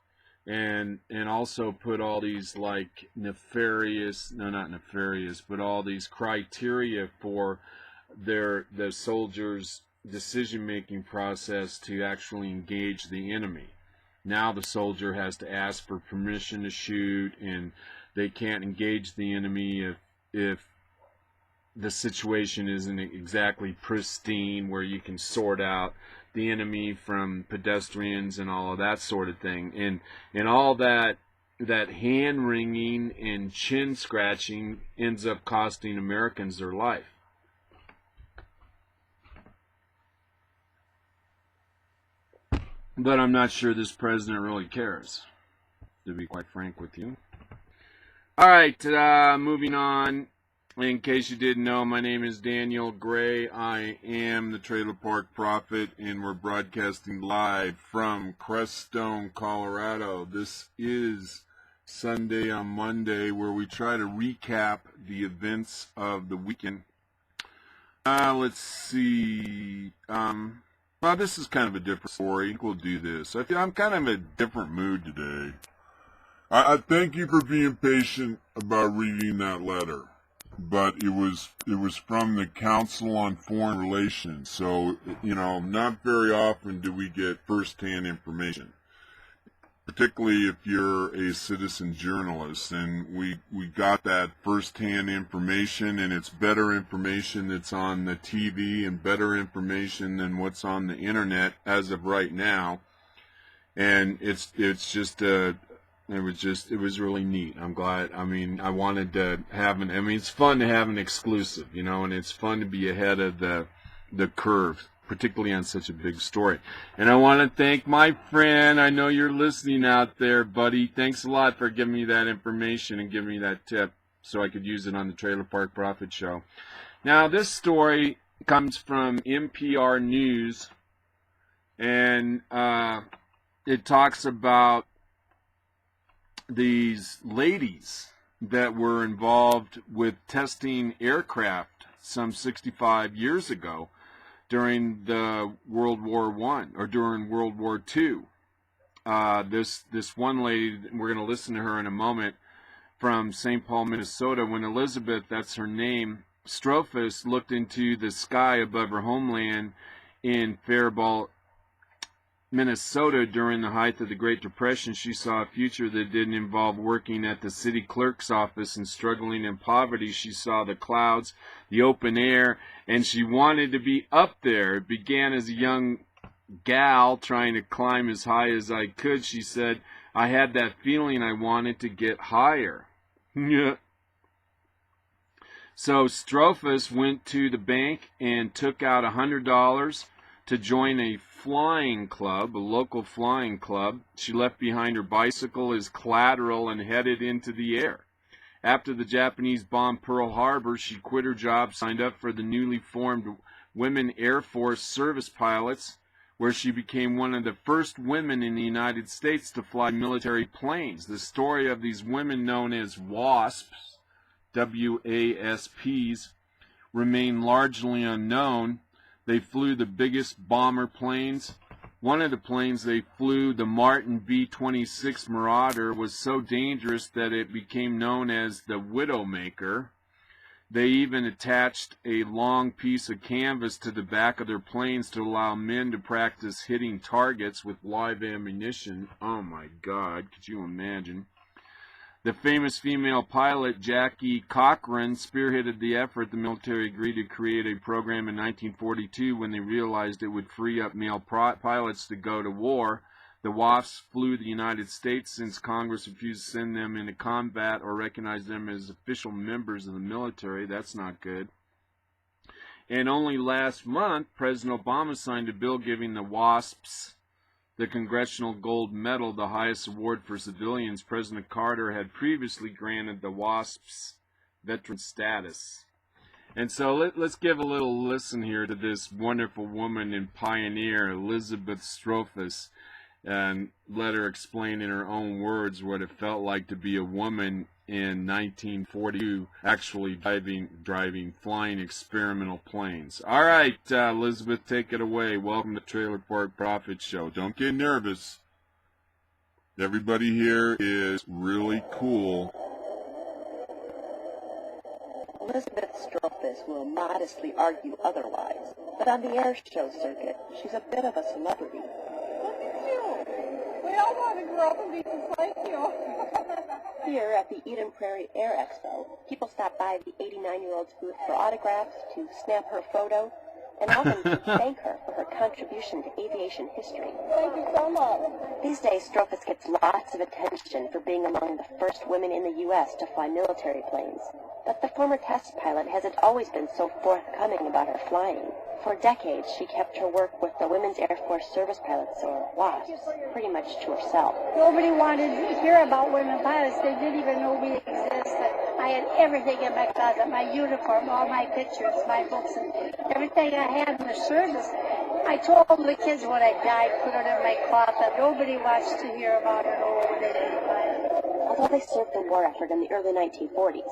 and also put all these like all these criteria for the soldiers' decision-making process to actually engage the enemy. Now the soldier has to ask for permission to shoot, and they can't engage the enemy if the situation isn't exactly pristine, where you can sort out the enemy from pedestrians and all of that sort of thing. And all that hand wringing and chin scratching ends up costing Americans their life. But I'm not sure this president really cares, to be quite frank with you. All right, moving on. In case you didn't know, my name is Daniel Gray. I am the Trailer Park Prophet, and we're broadcasting live from Crestone, Colorado. This is Sunday on Monday, where we try to recap the events of the weekend. Let's see. Well, this is kind of a different story. We'll do this. I'm kind of in a different mood today. I thank you for being patient about reading that letter. But it was from the Council on Foreign Relations, so, not very often do we get first-hand information, particularly if you're a citizen journalist, and we got that first-hand information, and it's better information that's on the TV and better information than what's on the internet as of right now, and it was really neat. I'm glad. I wanted to have it's fun to have an exclusive, and it's fun to be ahead of the curve, particularly on such a big story. And I want to thank my friend. I know you're listening out there, buddy. Thanks a lot for giving me that information and giving me that tip so I could use it on the Trailer Park Prophet Show. Now, this story comes from NPR News, and it talks about these ladies that were involved with testing aircraft some 65 years ago during the World War I or during World War II. This one lady, we're going to listen to her in a moment, from St. Paul, Minnesota, when Elizabeth, that's her name, Strophus, looked into the sky above her homeland in Faribault, Minnesota during the height of the Great Depression. She saw a future that didn't involve working at the city clerk's office and struggling in poverty. She saw the clouds, the open air, and she wanted to be up there. It began as a young gal trying to climb as high as I could. She said, I had that feeling I wanted to get higher. So Strophus went to the bank and took out $100 to join a flying club, a local flying club. She left behind her bicycle as collateral and headed into the air. After the Japanese bombed Pearl Harbor, she quit her job, signed up for the newly formed Women Air Force Service Pilots, where she became one of the first women in the United States to fly military planes. The story of these women, known as WASPs, W-A-S-Ps, remain largely unknown. They flew the biggest bomber planes. One of the planes they flew, the Martin V-26 Marauder, was so dangerous that it became known as the Widowmaker. They even attached a long piece of canvas to the back of their planes to allow men to practice hitting targets with live ammunition. Oh my God, could you imagine? The famous female pilot, Jackie Cochran, spearheaded the effort. The military agreed to create a program in 1942 when they realized it would free up male pilots to go to war. The WASPs flew the United States since Congress refused to send them into combat or recognize them as official members of the military. That's not good. And only last month, President Obama signed a bill giving the WASPs the Congressional Gold Medal, the highest award for civilians. President Carter had previously granted the WASPs veteran status. And so let's give a little listen here to this wonderful woman and pioneer, Elizabeth Strophus, and let her explain in her own words what it felt like to be a woman in 1942, actually driving flying experimental planes. All right, Elizabeth, take it away. Welcome to Trailer Park Prophet Show. Don't get nervous. Everybody here is really cool. Elizabeth Strophus will modestly argue otherwise, but on the air show circuit, she's a bit of a celebrity. Look at you. We all want to grow up and be just like you. Here at the Eden Prairie Air Expo, people stop by the 89-year-old's booth for autographs, to snap her photo, and often should thank her for her contribution to aviation history. Thank you so much. These days, Strophus gets lots of attention for being among the first women in the U.S. to fly military planes. But the former test pilot hasn't always been so forthcoming about her flying. For decades, she kept her work with the Women's Air Force Service Pilots, or WASPs, pretty much to herself. Nobody wanted to hear about women pilots. They didn't even know we existed. I had everything in my closet, my uniform, all my pictures, my books, and everything I had in the service. I told the kids when I died, put it in my closet. Nobody wants to hear about it. Oh, they didn't buy it. Although they served the war effort in the early 1940s,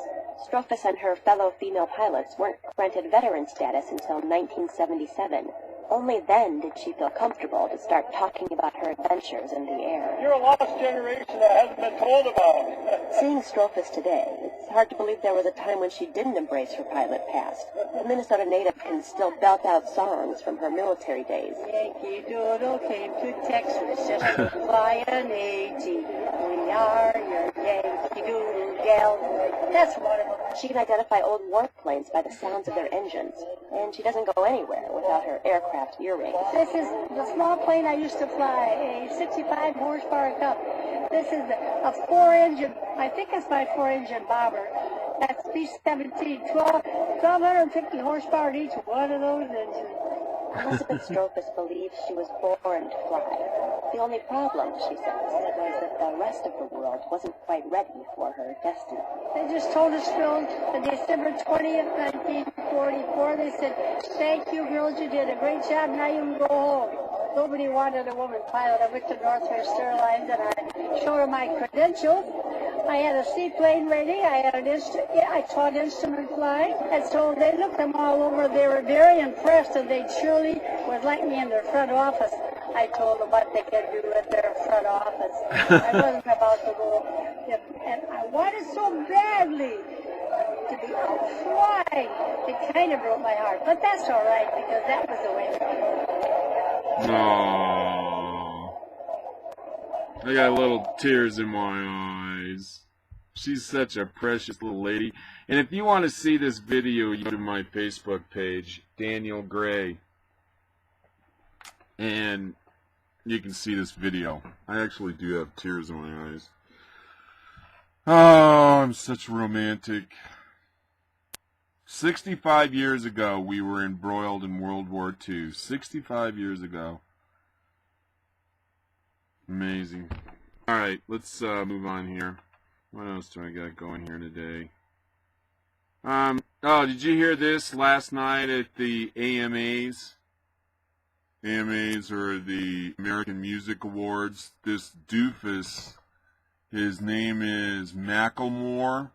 Strophus and her fellow female pilots weren't granted veteran status until 1977. Only then did she feel comfortable to start talking about her adventures in the air. You're a lost generation that hasn't been told about. Seeing Strophus today, it's hard to believe there was a time when she didn't embrace her pilot past. The Minnesota native can still belt out songs from her military days. Yankee Doodle came to Texas just to fly an AT. We are your Yankee Doodle gal. That's wonderful. She can identify old warplanes by the sounds of their engines, and she doesn't go anywhere without her aircraft earrings. This is the small plane I used to fly, a 65 horsepower Cup. This is a 4-engine, I think it's my 4-engine bomber. That's B-17, 1,250 horsepower in each one of those engines. Elizabeth Strophus believes she was born to fly. The only problem, she says, was that the rest of the world wasn't quite ready for her destiny. They just told us, Phil, on December 20th, 1944, they said, thank you, girls, you did a great job, now you can go home. Nobody wanted a woman pilot. I went to Northwest Airlines and I showed her my credentials. I had a seaplane ready. I taught instrument flying. And so they looked them all over. They were very impressed, and they surely would like me in their front office. I told them what they could do at their front office. I wasn't about to go. And I wanted so badly to be out flying. It kind of broke my heart. But that's all right, because that was the way it was. No. I got little tears in my eyes. She's such a precious little lady. And if you want to see this video, you go to my Facebook page, Daniel Gray. And you can see this video. I actually do have tears in my eyes. Oh, I'm such a romantic. 65 years ago, we were embroiled in World War II. 65 years ago. Amazing. All right, let's move on here. What else do I got going here today? Oh, did you hear this last night at the AMAs? AMAs are the American Music Awards. This doofus, his name is Macklemore.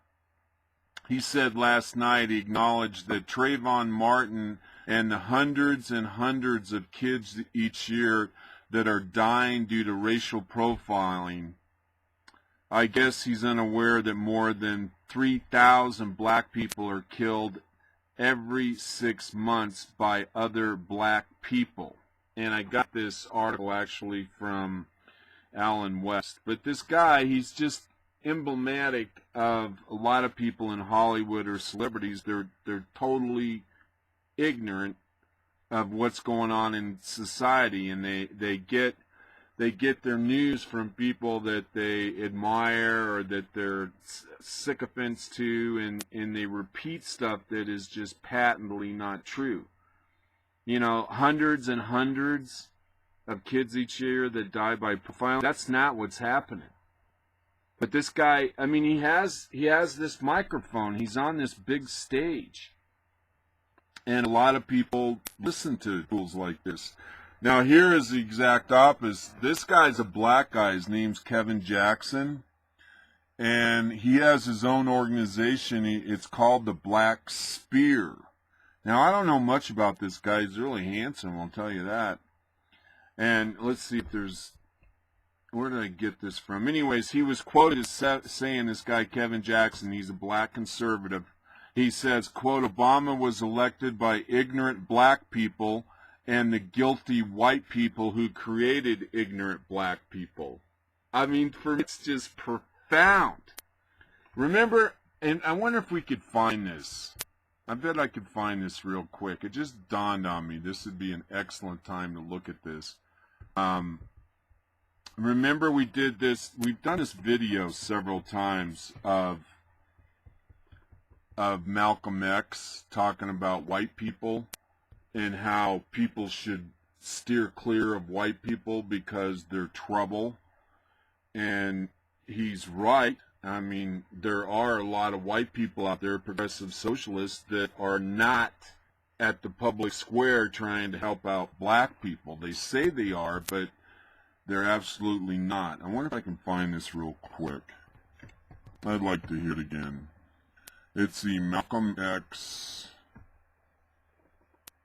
He said last night, he acknowledged that Trayvon Martin and the hundreds and hundreds of kids each year that are dying due to racial profiling. I guess he's unaware that more than 3,000 black people are killed every 6 months by other black people. And I got this article actually from Alan West. But this guy, he's just emblematic of a lot of people in Hollywood or celebrities. They're totally ignorant of what's going on in society, and they get their news from people that they admire or that they're sycophants to, and they repeat stuff that is just patently not true. You know, hundreds and hundreds of kids each year that die by profiling. That's not what's happening. But this guy, I mean, he has this microphone. He's on this big stage. And a lot of people listen to fools like this. Now, here is the exact opposite. This guy's a black guy. His name's Kevin Jackson. And he has his own organization. It's called the Black Spear. Now, I don't know much about this guy. He's really handsome, I'll tell you that. And let's see if there's... Where did I get this from? Anyways, he was quoted as saying, this guy Kevin Jackson, he's a black conservative. He says, quote, Obama was elected by ignorant black people and the guilty white people who created ignorant black people. I mean, for me, it's just profound. Remember, and I wonder if we could find this. I bet I could find this real quick. It just dawned on me. This would be an excellent time to look at this. Remember we did this, we've done this video several times of Malcolm X talking about white people and how people should steer clear of white people because they're trouble. And he's right. I mean, there are a lot of white people out there, progressive socialists, that are not at the public square trying to help out black people. They say they are, but they're absolutely not. I wonder if I can find this real quick. I'd like to hear it again. It's the Malcolm X.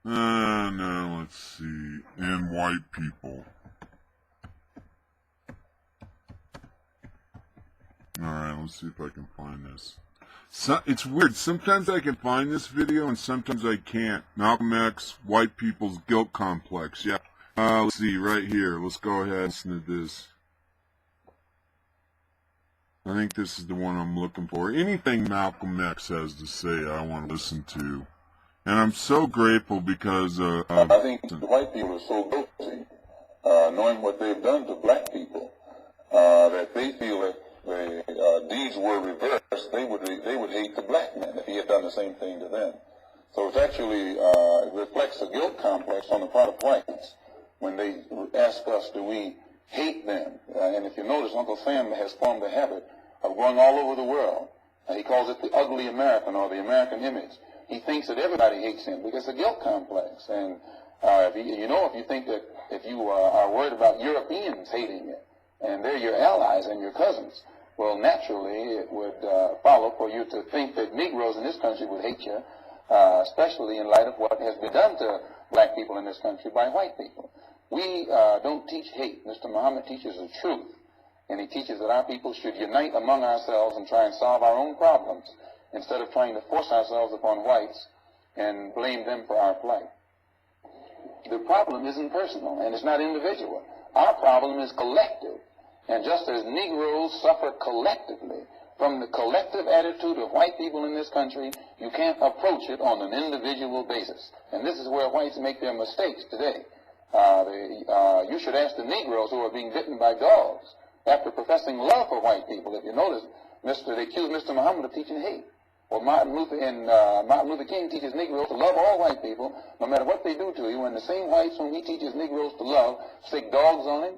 No, let's see. And white people. Alright, let's see if I can find this. It's weird. Sometimes I can find this video and sometimes I can't. Malcolm X, white people's guilt complex. Yeah. Let's see, right here. Let's go ahead and listen to this. I think this is the one I'm looking for. Anything Malcolm X has to say, I want to listen to. And I'm so grateful because I think the white people are so guilty, knowing what they've done to black people, that they feel if the deeds were reversed, they would hate the black man if he had done the same thing to them. So it's actually it reflects a guilt complex on the part of whites when they ask us, do we hate them? And if you notice, Uncle Sam has formed a habit of going all over the world. He calls it the ugly American or the American image. He thinks that everybody hates him because it's a guilt complex. And if you think that if you are worried about Europeans hating you, and they're your allies and your cousins, well, naturally it would follow for you to think that Negroes in this country would hate you, especially in light of what has been done to black people in this country by white people. We don't teach hate. Mr. Muhammad teaches the truth, and he teaches that our people should unite among ourselves and try and solve our own problems instead of trying to force ourselves upon whites and blame them for our plight. The problem isn't personal, and it's not individual. Our problem is collective. And just as Negroes suffer collectively from the collective attitude of white people in this country, you can't approach it on an individual basis. And this is where whites make their mistakes today. You should ask the Negroes who are being bitten by dogs after professing love for white people. If you notice, they accuse Mr. Muhammad of teaching hate. Well, Martin Luther King teaches Negroes to love all white people, no matter what they do to you, and the same whites whom he teaches Negroes to love stick dogs on him,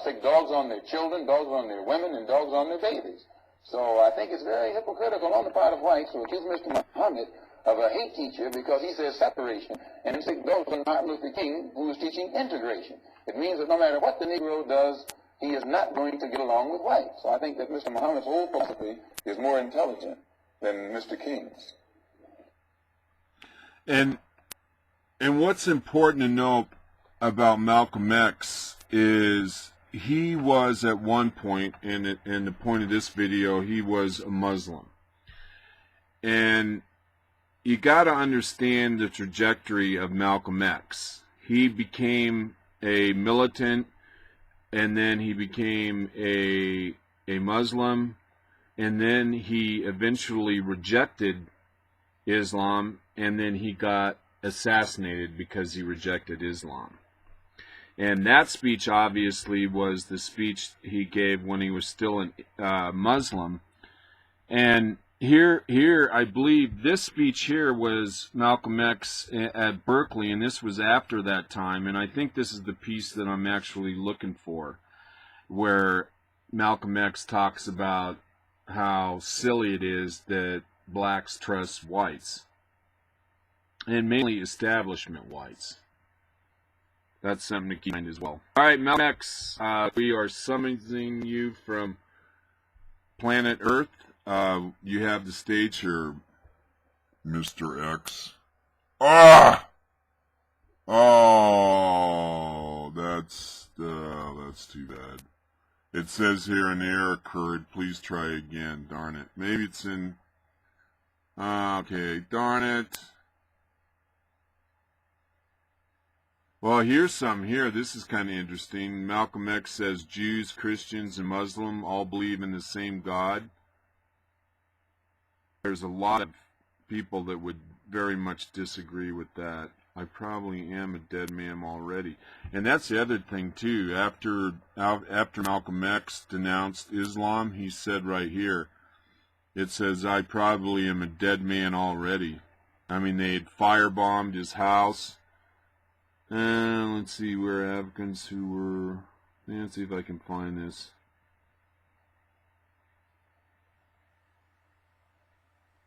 stick dogs on their children, dogs on their women, and dogs on their babies. So I think it's very hypocritical on the part of whites to accuse Mr. Muhammad of a hate teacher because he says separation, and he stick dogs on Martin Luther King, who is teaching integration. It means that no matter what the Negro does, he is not going to get along with whites. So I think that Mr. Muhammad's whole philosophy is more intelligent than Mr. King's. And what's important to note about Malcolm X is he was at one point, and the point of this video, he was a Muslim. And you got to understand the trajectory of Malcolm X. He became a militant, and then he became a Muslim, and then he eventually rejected Islam, and then he got assassinated because he rejected Islam. And that speech obviously was the speech he gave when he was still a Muslim. And here, I believe this speech here was Malcolm X at Berkeley, and this was after that time. And I think this is the piece that I'm actually looking for, where Malcolm X talks about how silly it is that blacks trust whites, and mainly establishment whites. That's something to keep in mind as well. All right, Malcolm X, we are summoning you from planet Earth. You have the stage here, Mr. X. Ah! Oh, that's too bad. It says here an error occurred. Please try again. Darn it. Maybe it's in... Okay, darn it. Well, here's some here. This is kind of interesting. Malcolm X says Jews, Christians, and Muslim all believe in the same God. There's a lot of people that would very much disagree with that. I probably am a dead man already. And that's the other thing, too. After Malcolm X denounced Islam, he said right here, it says, I probably am a dead man already. I mean, they had firebombed his house. And let's see where Africans who were... Let's see if I can find this.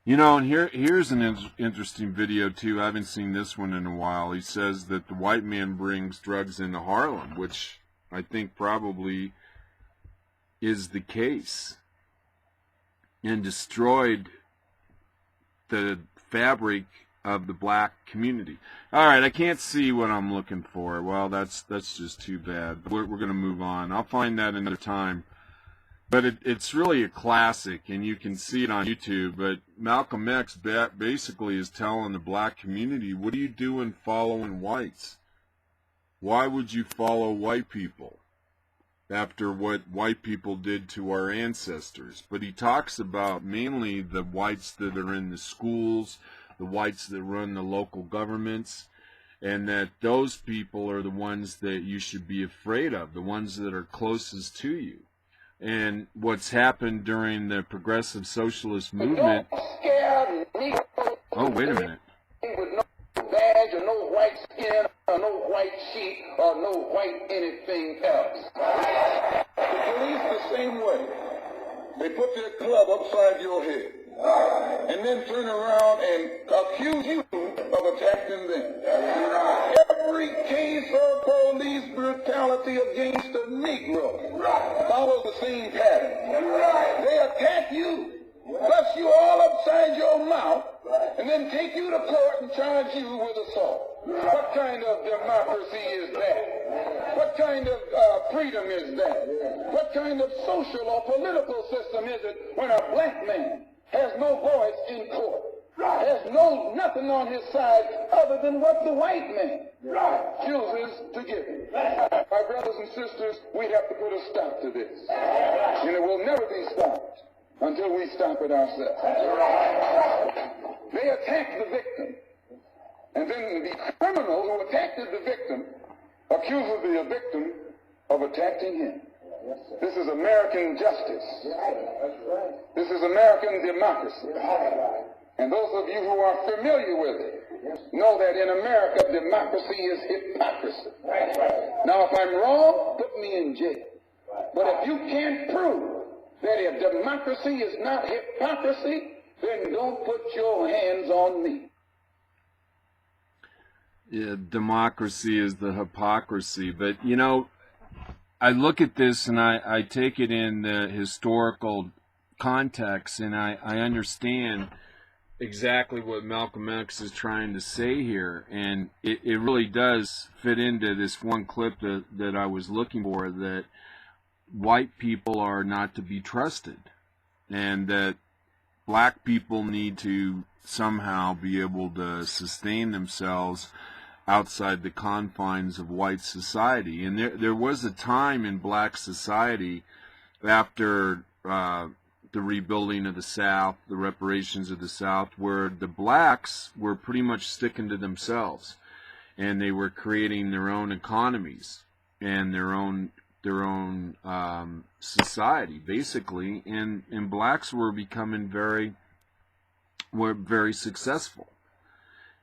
You know, and here's an interesting video, too. I haven't seen this one in a while. He says that the white man brings drugs into Harlem, which I think probably is the case, and destroyed the fabric of the black community. All right, I can't see what I'm looking for. Well, that's just too bad. We're going to move on. I'll find that another time. But it's really a classic, and you can see it on YouTube. But Malcolm X basically is telling the black community, what are you doing following whites? Why would you follow white people after what white people did to our ancestors? But he talks about mainly the whites that are in the schools, the whites that run the local governments, and that those people are the ones that you should be afraid of, the ones that are closest to you. And what's happened during the progressive socialist movement... Oh, wait a minute. With no badge or no white skin or no white sheet or no white anything else. The police the same way. They put their club upside your head and then turn around and accuse you of attacking them. Every case of police brutality against a Negro follows the same pattern. They attack you, bust you all upside your mouth, and then take you to court and charge you with assault. What kind of democracy is that? What kind of freedom is that? What kind of social or political system is it when a black man has no voice in court, has nothing on his side other than what the white man chooses to give him? My brothers and sisters, we have to put a stop to this. And it will never be stopped until we stop it ourselves. They attack the victim, and then the criminal who attacked the victim accuses the victim of attacking him. This is American justice. This is American democracy. And those of you who are familiar with it know that in America, democracy is hypocrisy. Now, if I'm wrong, put me in jail. But if you can't prove that a democracy is not hypocrisy, then don't put your hands on me. Yeah, democracy is the hypocrisy. But, you know, I look at this and I take it in the historical context, and I understand exactly what Malcolm X is trying to say here. And it really does fit into this one clip that I was looking for, that white people are not to be trusted, and that black people need to somehow be able to sustain themselves outside the confines of white society. And there was a time in black society after the rebuilding of the South, the reparations of the South, where the blacks were pretty much sticking to themselves, and they were creating their own economies and their own society, basically, and blacks were becoming very successful.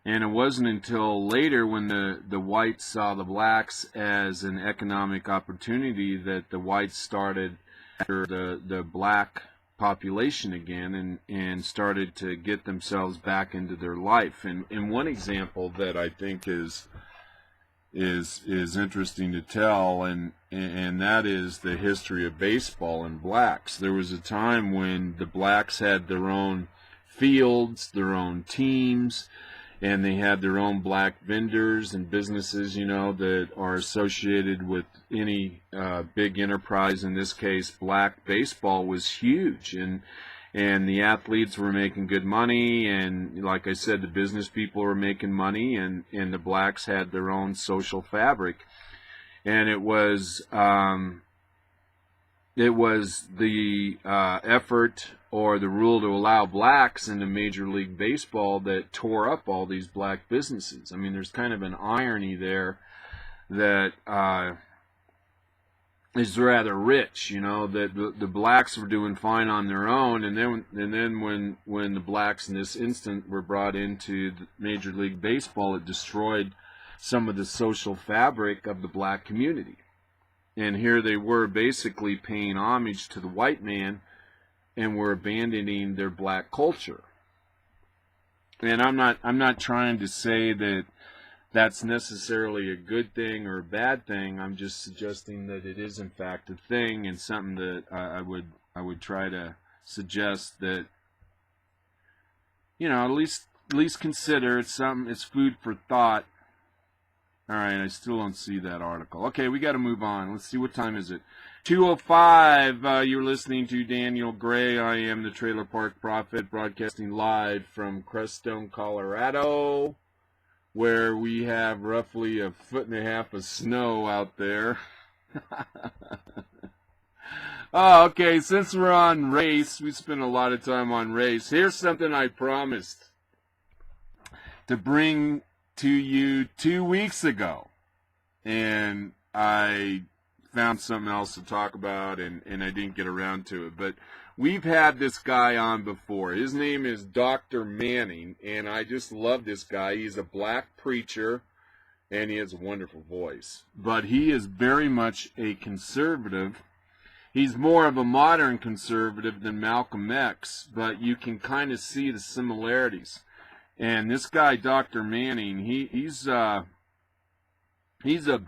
And it wasn't until later, when the whites saw the blacks as an economic opportunity, that the whites started after the black population again and started to get themselves back into their life. And one example that I think is interesting to tell, and that is the history of baseball and blacks. There was a time when the blacks had their own fields, their own teams, and they had their own black vendors and businesses, you know, that are associated with any big enterprise. In this case, black baseball was huge, and the athletes were making good money, and like I said, the business people were making money, and the blacks had their own social fabric. And it was it was the effort or the rule to allow blacks into Major League Baseball that tore up all these black businesses. I mean, there's kind of an irony there that is rather rich, you know, that the blacks were doing fine on their own, and then when the blacks in this instant were brought into Major League Baseball, it destroyed some of the social fabric of the black community. And here they were basically paying homage to the white man and were abandoning their black culture. And I'm not trying to say that that's necessarily a good thing or a bad thing. I'm just suggesting that it is in fact a thing, and something that I would try to suggest that, you know, at least consider. It's something. It's food for thought. All right, I still don't see that article. Okay, we got to move on. Let's see, what time is it? 2:05. You're listening to Daniel Gray. I am the Trailer Park Prophet, broadcasting live from Crestone, Colorado, where we have roughly 1.5 feet of snow out there. Oh, okay, since we're on race, we spent a lot of time on race. Here's something I promised to bring to you 2 weeks ago, and I found something else to talk about, and I didn't get around to it. But we've had this guy on before. His name is Dr. Manning, and I just love this guy. He's a black preacher, and he has a wonderful voice. But he is very much a conservative. He's more of a modern conservative than Malcolm X, but you can kind of see the similarities. And this guy, Dr. Manning, he's a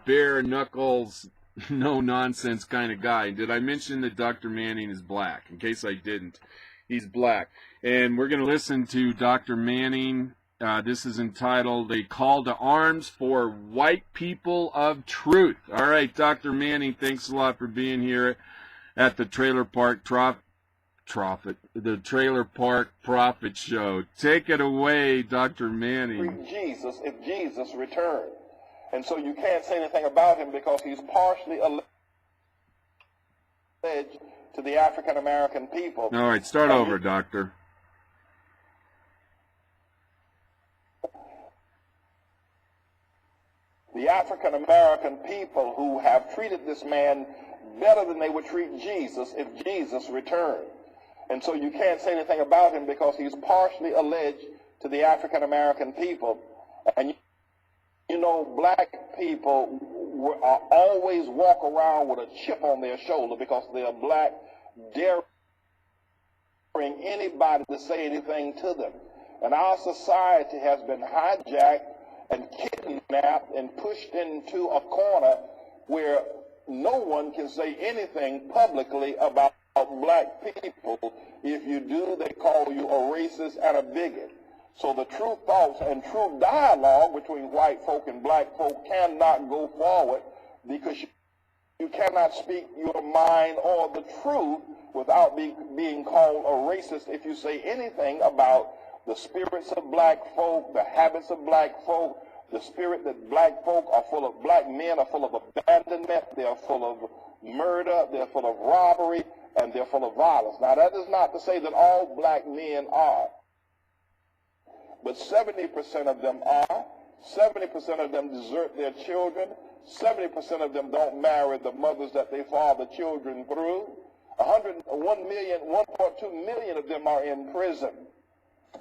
bare knuckles, no nonsense kind of guy. Did I mention that Dr. Manning is black? In case I didn't, he's black. And we're going to listen to Dr. Manning. This is entitled "A Call to Arms for White People of Truth." All right, Dr. Manning, thanks a lot for being here at the Trailer Park the Trailer Park Prophet Show. Take it away, Dr. Manning. Jesus, if Jesus returned. And so you can't say anything about him because he's partially alleged to the African American people. All right, start over, Doctor. The African American people who have treated this man better than they would treat Jesus if Jesus returned. And so you can't say anything about him because he's partially alleged to the African American people. And you know, black people always walk around with a chip on their shoulder because they're black, daring anybody to say anything to them. And our society has been hijacked and kidnapped and pushed into a corner where no one can say anything publicly about black people. If you do, they call you a racist and a bigot. So the true thoughts and true dialogue between white folk and black folk cannot go forward because you cannot speak your mind or the truth without being called a racist if you say anything about the spirits of black folk, the habits of black folk, the spirit that black folk are full of, black men are full of abandonment, they're full of murder, they're full of robbery, and they're full of violence. Now, that is not to say that all black men are, but 70% of them are. 70% of them desert their children. 70% of them don't marry the mothers that they father children through. 1.2 million of them are in prison.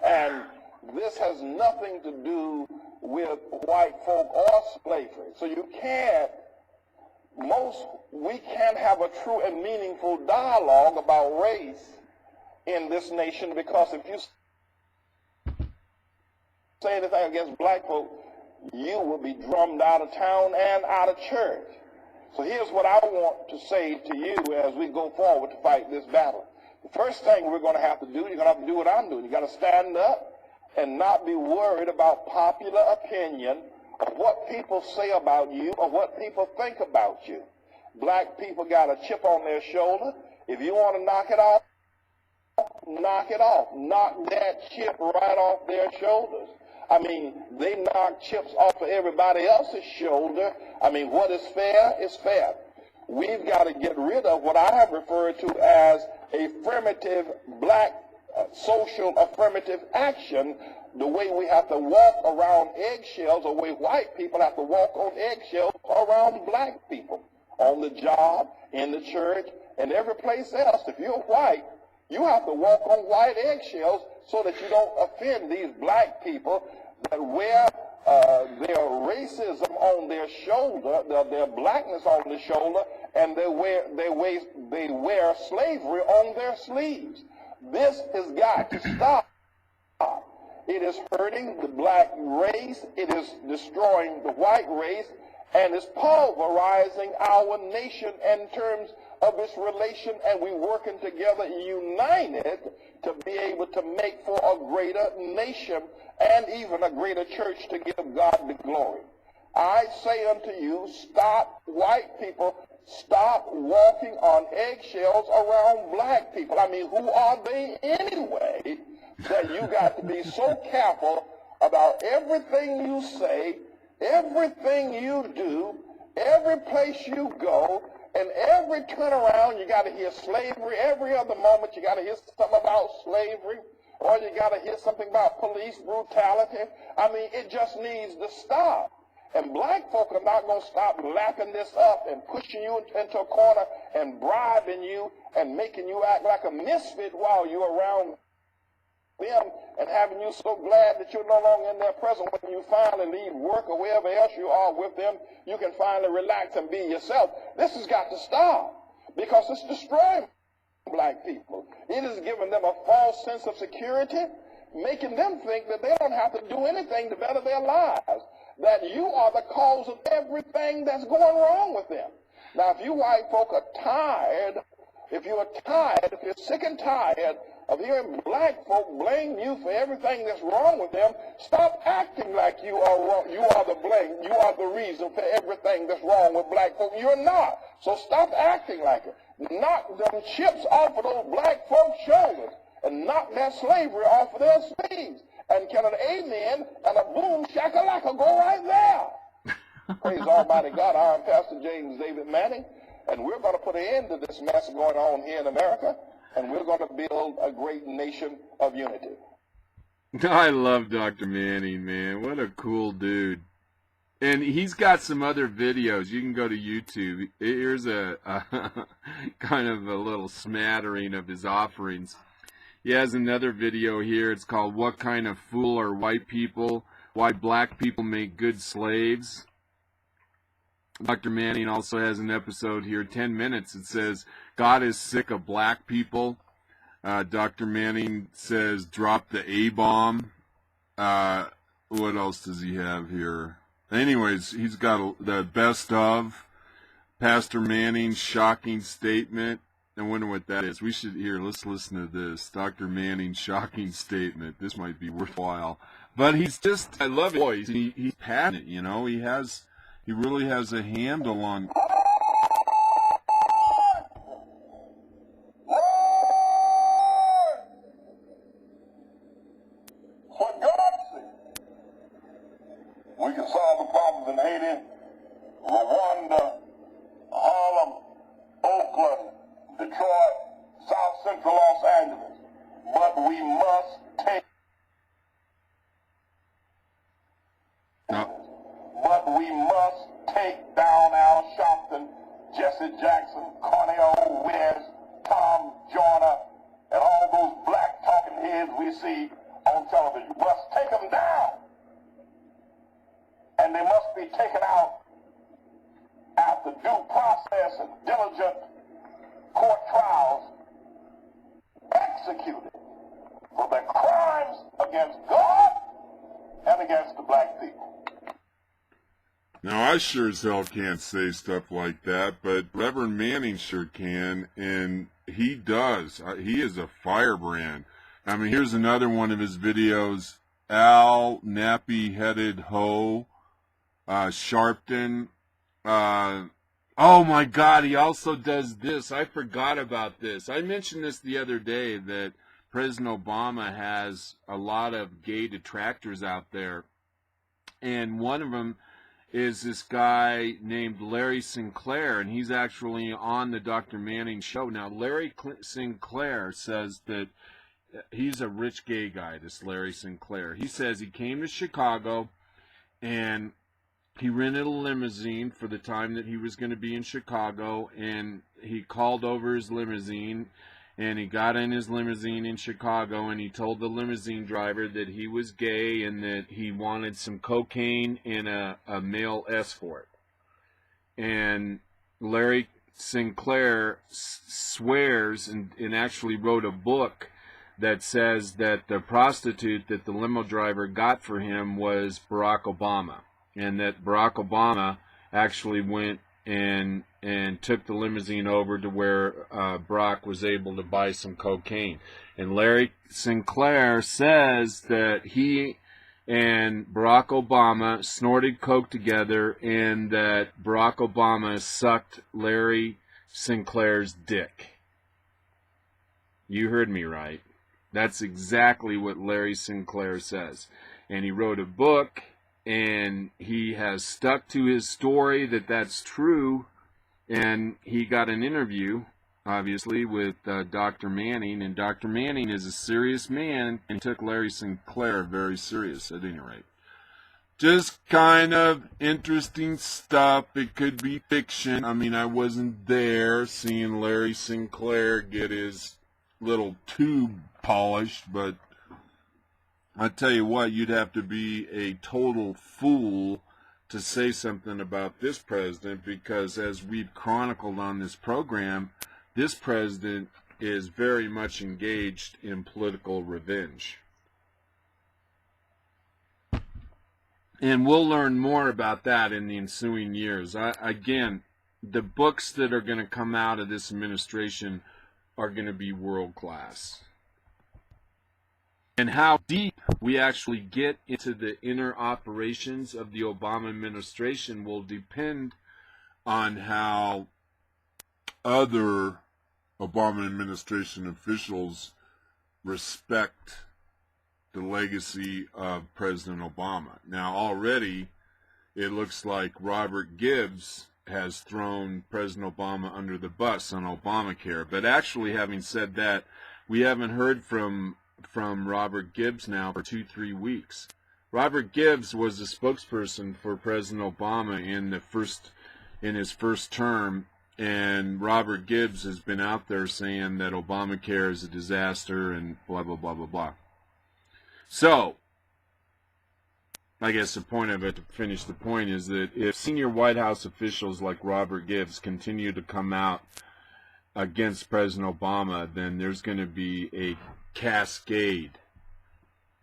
And this has nothing to do with white folk or slavery. So we can't have a true and meaningful dialogue about race in this nation, because if you say anything against black folk, you will be drummed out of town and out of church. So here's what I want to say to you as we go forward to fight this battle. The first thing we're going to have to do, you're going to have to do what I'm doing. You got to stand up and not be worried about popular opinion of what people say about you or what people think about you. Black people got a chip on their shoulder. If you want to knock it off, knock it off. Knock that chip right off their shoulders. I mean, they knock chips off of everybody else's shoulder. I mean, what is fair is fair. we've got to get rid of what I have referred to as affirmative black social affirmative action, the way we have to walk around eggshells, the way white people have to walk on eggshells around black people, on the job, in the church, and every place else. If you're white, you have to walk on white eggshells so that you don't offend these black people that wear their racism on their shoulder, their blackness on the shoulder, and they wear slavery on their sleeves. This has got to stop. It is hurting the black race. It is destroying the white race, and it's pulverizing our nation in terms of its relation, and we working together united to be able to make for a greater nation and even a greater church to give God the glory. I say unto you, stop, white people, stop walking on eggshells around black people. I mean, who are they anyway that you got to be so careful about everything you say, everything you do, every place you go, and every turnaround you got to hear slavery. Every other moment you got to hear something about slavery, or you got to hear something about police brutality. I mean, it just needs to stop. And black folk are not going to stop lapping this up and pushing you into a corner and bribing you and making you act like a misfit while you're around them and having you so glad that you're no longer in their presence. When you finally leave work or wherever else you are with them, you can finally relax and be yourself. This has got to stop because it's destroying black people. It is giving them a false sense of security, making them think that they don't have to do anything to better their lives, that you are the cause of everything that's going wrong with them. Now, if you white folk are tired, if you're sick and tired of hearing black folk blame you for everything that's wrong with them, stop acting like you are wrong. You are the blame. You are the reason for everything that's wrong with black folk. You're not. So stop acting like it. Knock them chips off of those black folks' shoulders and knock that slavery off of their sleeves. And can an amen and a boom shakalaka go right there? Praise Almighty God. I am Pastor James David Manning, and we're going to put an end to this mess going on here in America, and we're going to build a great nation of unity. I love Dr. Manning, man. What a cool dude. And he's got some other videos. You can go to YouTube. Here's a kind of a little smattering of his offerings. He has another video here. It's called What Kind of Fool Are White People? Why Black People Make Good Slaves. Dr. Manning also has an episode here, 10 minutes. It says, God is sick of black people. Dr. Manning says, drop the A-bomb. What else does he have here? Anyways, he's got the best of Pastor Manning's shocking statement. I wonder what that is. We should let's listen to this. Dr. Manning's shocking statement. This might be worthwhile. But I love his voice. He's passionate, you know. He really has a handle on. For God's sake, we can solve the problems in Haiti, Rwanda, Harlem, Oakland, Detroit, South Central Los Angeles, but we must take. But we must take down Al Sharpton, Jesse Jackson, Cornel West, Tom Joyner, and all those black talking heads we see on television. We must take them down, and they must be taken out after due process and diligent court trials, executed for their crimes against God and against the black people. Now, I sure as hell can't say stuff like that, but Reverend Manning sure can, and he does. He is a firebrand. I mean, here's another one of his videos. Al Nappy-Headed Ho, Sharpton. Oh, my God, he also does this. I forgot about this. I mentioned this the other day, that President Obama has a lot of gay detractors out there, and one of them is this guy named Larry Sinclair, and he's actually on the Dr. Manning show. Now, Larry Sinclair says that he's a rich gay guy, this Larry Sinclair. He says he came to Chicago, and he rented a limousine for the time that he was going to be in Chicago, and he called over his limousine, and he got in his limousine in Chicago, and he told the limousine driver that he was gay and that he wanted some cocaine and a male escort. And Larry Sinclair swears and actually wrote a book that says that the prostitute that the limo driver got for him was Barack Obama, and that Barack Obama actually went and took the limousine over to where Barack was able to buy some cocaine. And Larry Sinclair says that he and Barack Obama snorted coke together, and that Barack Obama sucked Larry Sinclair's dick. You heard me right. That's exactly what Larry Sinclair says. And he wrote a book, and he has stuck to his story that that's true. And he got an interview, obviously, with Dr. Manning. And Dr. Manning is a serious man and took Larry Sinclair very serious, at any rate. Just kind of interesting stuff. It could be fiction. I mean, I wasn't there seeing Larry Sinclair get his little tube polished, but I tell you what, you'd have to be a total fool to say something about this president, because as we've chronicled on this program, this president is very much engaged in political revenge. And we'll learn more about that in the ensuing years. Again, the books that are going to come out of this administration are going to be world class. And how deep we actually get into the inner operations of the Obama administration will depend on how other Obama administration officials respect the legacy of President Obama. Now, already it looks like Robert Gibbs has thrown President Obama under the bus on Obamacare. But actually, having said that, we haven't heard from Robert Gibbs now for 2-3 weeks. Robert Gibbs was the spokesperson for President Obama in his first term, and Robert Gibbs has been out there saying that Obamacare is a disaster and blah, blah, blah, blah, blah. So, I guess the point of it, to finish the point, is that if senior White House officials like Robert Gibbs continue to come out against President Obama, then there's going to be a cascade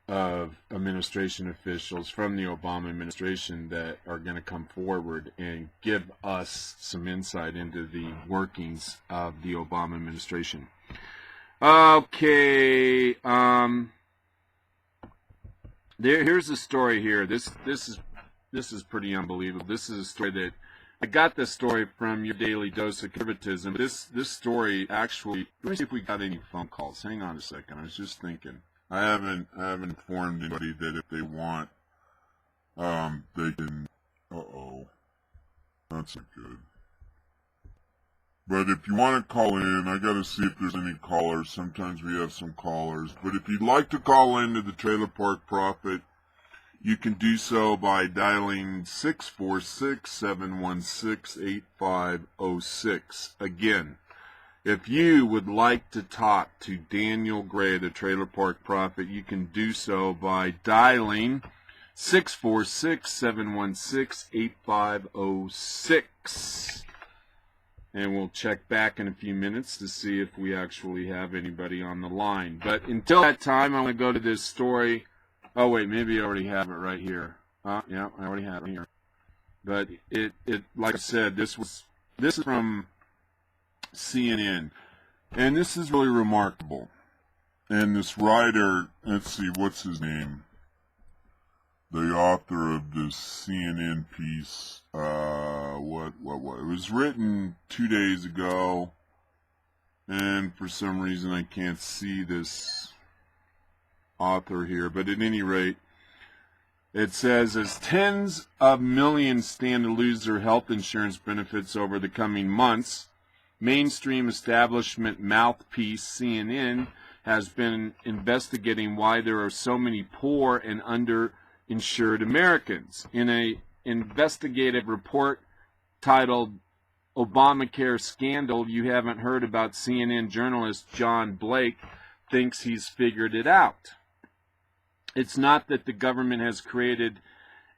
of administration officials from the Obama administration that are going to come forward and give us some insight into the workings of the Obama administration. Okay, here's a story here. This is pretty unbelievable. This is a story that I got this story from your daily dose of conservatism. This story actually, let me see if we got any phone calls. Hang on a second. I was just thinking. I haven't informed anybody that if they want, they can. That's not good. But if you want to call in, I got to see if there's any callers. Sometimes we have some callers. But if you'd like to call in to the Trailer Park Prophet, you can do so by dialing 646-716-8506. Again, if you would like to talk to Daniel Gray, the Trailer Park Prophet, you can do so by dialing 646-716-8506. And we'll check back in a few minutes to see if we actually have anybody on the line. But until that time, I'm going to go to this story. Oh, wait, maybe I already have it right here. Yeah, I already have it here. But it like I said, this is from CNN. And this is really remarkable. And this writer, let's see, what's his name? The author of this CNN piece, what? It was written 2 days ago. And for some reason I can't see this author here, but at any rate, It says, as tens of millions stand to lose their health insurance benefits over the coming months, mainstream establishment mouthpiece CNN has been investigating why there are so many poor and underinsured Americans. In an investigative report titled Obamacare Scandal You Haven't Heard About, CNN journalist John Blake thinks he's figured it out. It's not that the government has created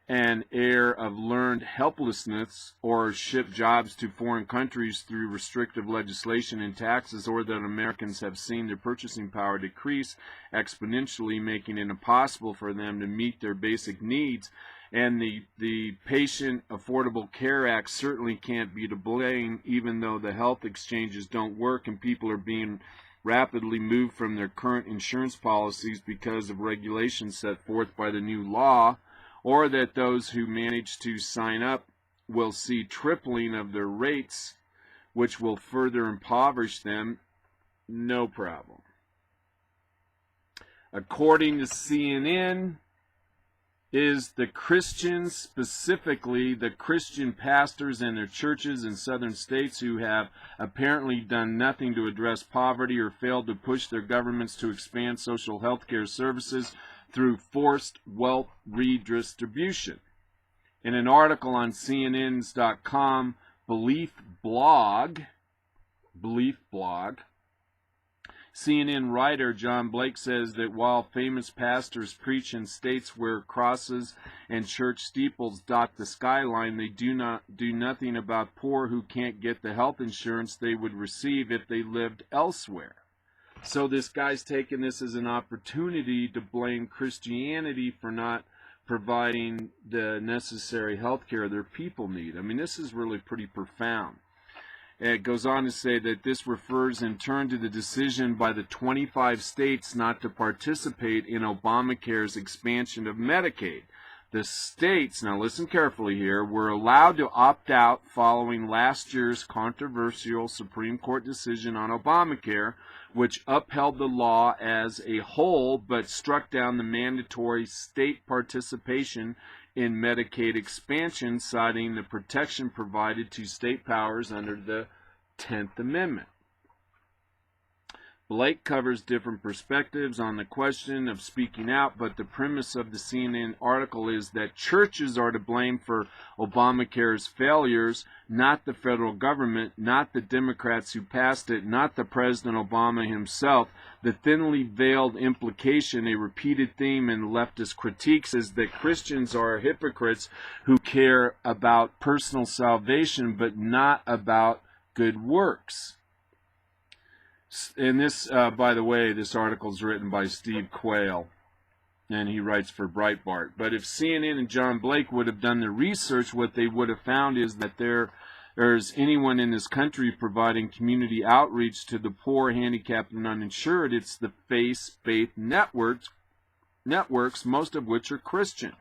an air of learned helplessness or shipped jobs to foreign countries through restrictive legislation and taxes, or that Americans have seen their purchasing power decrease exponentially, making it impossible for them to meet their basic needs. And the Patient Affordable Care Act certainly can't be to blame, even though the health exchanges don't work and people are being rapidly moved from their current insurance policies because of regulations set forth by the new law, or that those who manage to sign up will see tripling of their rates, which will further impoverish them. No problem. According to CNN, is the Christians, specifically the Christian pastors and their churches in southern states, who have apparently done nothing to address poverty or failed to push their governments to expand social health care services through forced wealth redistribution. In an article on CNN's.com Belief blog, CNN writer John Blake says that while famous pastors preach in states where crosses and church steeples dot the skyline, they do nothing about poor who can't get the health insurance they would receive if they lived elsewhere. So this guy's taking this as an opportunity to blame Christianity for not providing the necessary health care their people need. I mean, this is really pretty profound. It goes on to say that this refers in turn to the decision by the 25 states not to participate in Obamacare's expansion of Medicaid. The states, now listen carefully here, were allowed to opt out following last year's controversial Supreme Court decision on Obamacare, which upheld the law as a whole but struck down the mandatory state participation in Medicaid expansion, citing the protection provided to state powers under the 10th Amendment. Blake covers different perspectives on the question of speaking out, but the premise of the CNN article is that churches are to blame for Obamacare's failures, not the federal government, not the Democrats who passed it, not the President Obama himself. The thinly veiled implication, a repeated theme in leftist critiques, is that Christians are hypocrites who care about personal salvation but not about good works. And this, by the way, this article is written by Steve Quayle, and he writes for Breitbart. But if CNN and John Blake would have done the research, what they would have found is that there's anyone in this country providing community outreach to the poor, handicapped, and uninsured. It's the faith networks, most of which are Christian.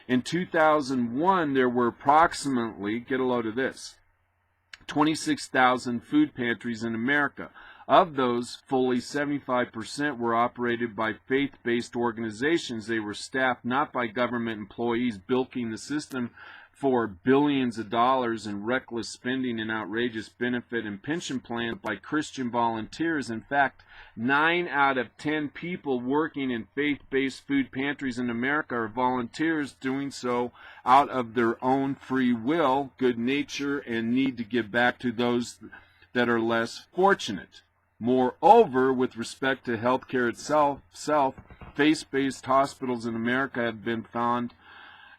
In 2001, there were approximately, get a load of this, 26,000 food pantries in America. Of those, fully 75% were operated by faith-based organizations. They were staffed not by government employees bilking the system for billions of dollars in reckless spending and outrageous benefit and pension plans, by Christian volunteers. In fact, 9 out of 10 people working in faith-based food pantries in America are volunteers, doing so out of their own free will, good nature, and need to give back to those that are less fortunate. Moreover, with respect to healthcare itself, faith-based hospitals in America have been found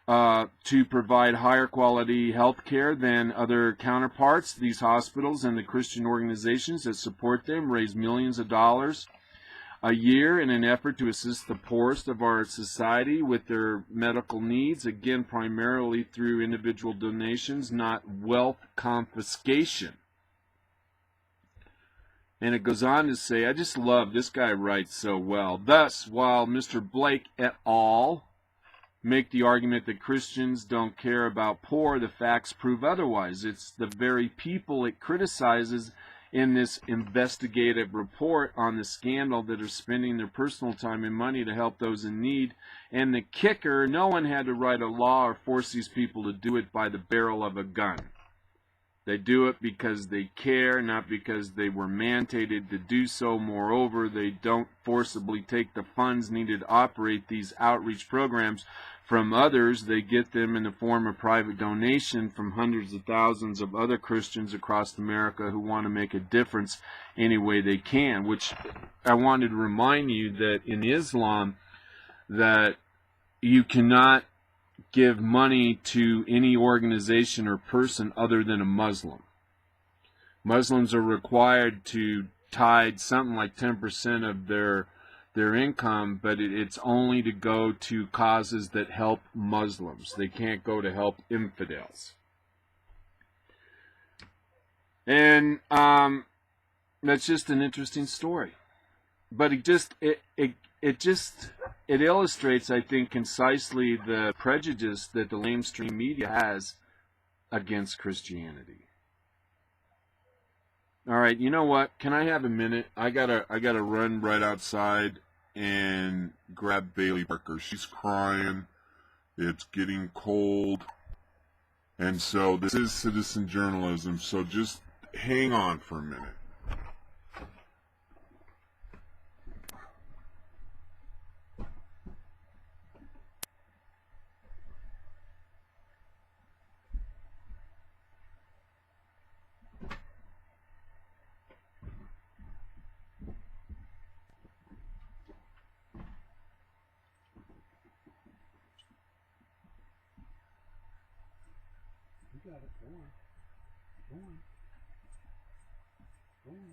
to provide higher quality health care than other counterparts. These hospitals and the Christian organizations that support them raise millions of dollars a year in an effort to assist the poorest of our society with their medical needs, again, primarily through individual donations, not wealth confiscation. And it goes on to say, I just love, this guy writes so well. Thus, while Mr. Blake et al. Make the argument that Christians don't care about poor, the facts prove otherwise. It's the very people it criticizes in this investigative report on the scandal that are spending their personal time and money to help those in need. And the kicker, no one had to write a law or force these people to do it by the barrel of a gun. They do it because they care, not because they were mandated to do so. Moreover, they don't forcibly take the funds needed to operate these outreach programs from others. They get them in the form of private donation from hundreds of thousands of other Christians across America who want to make a difference any way they can. Which I wanted to remind you that in Islam, that you cannot give money to any organization or person other than a Muslim. Muslims are required to tithe something like 10% of their income, but it's only to go to causes that help Muslims. They can't go to help infidels. And that's just an interesting story. But it illustrates, I think, concisely the prejudice that the mainstream media has against Christianity. All right, you know what? Can I have a minute? I gotta run right outside and grab Bailey Parker. She's crying. It's getting cold. And so this is citizen journalism, so just hang on for a minute. You got it. Go on. Go on. Go on.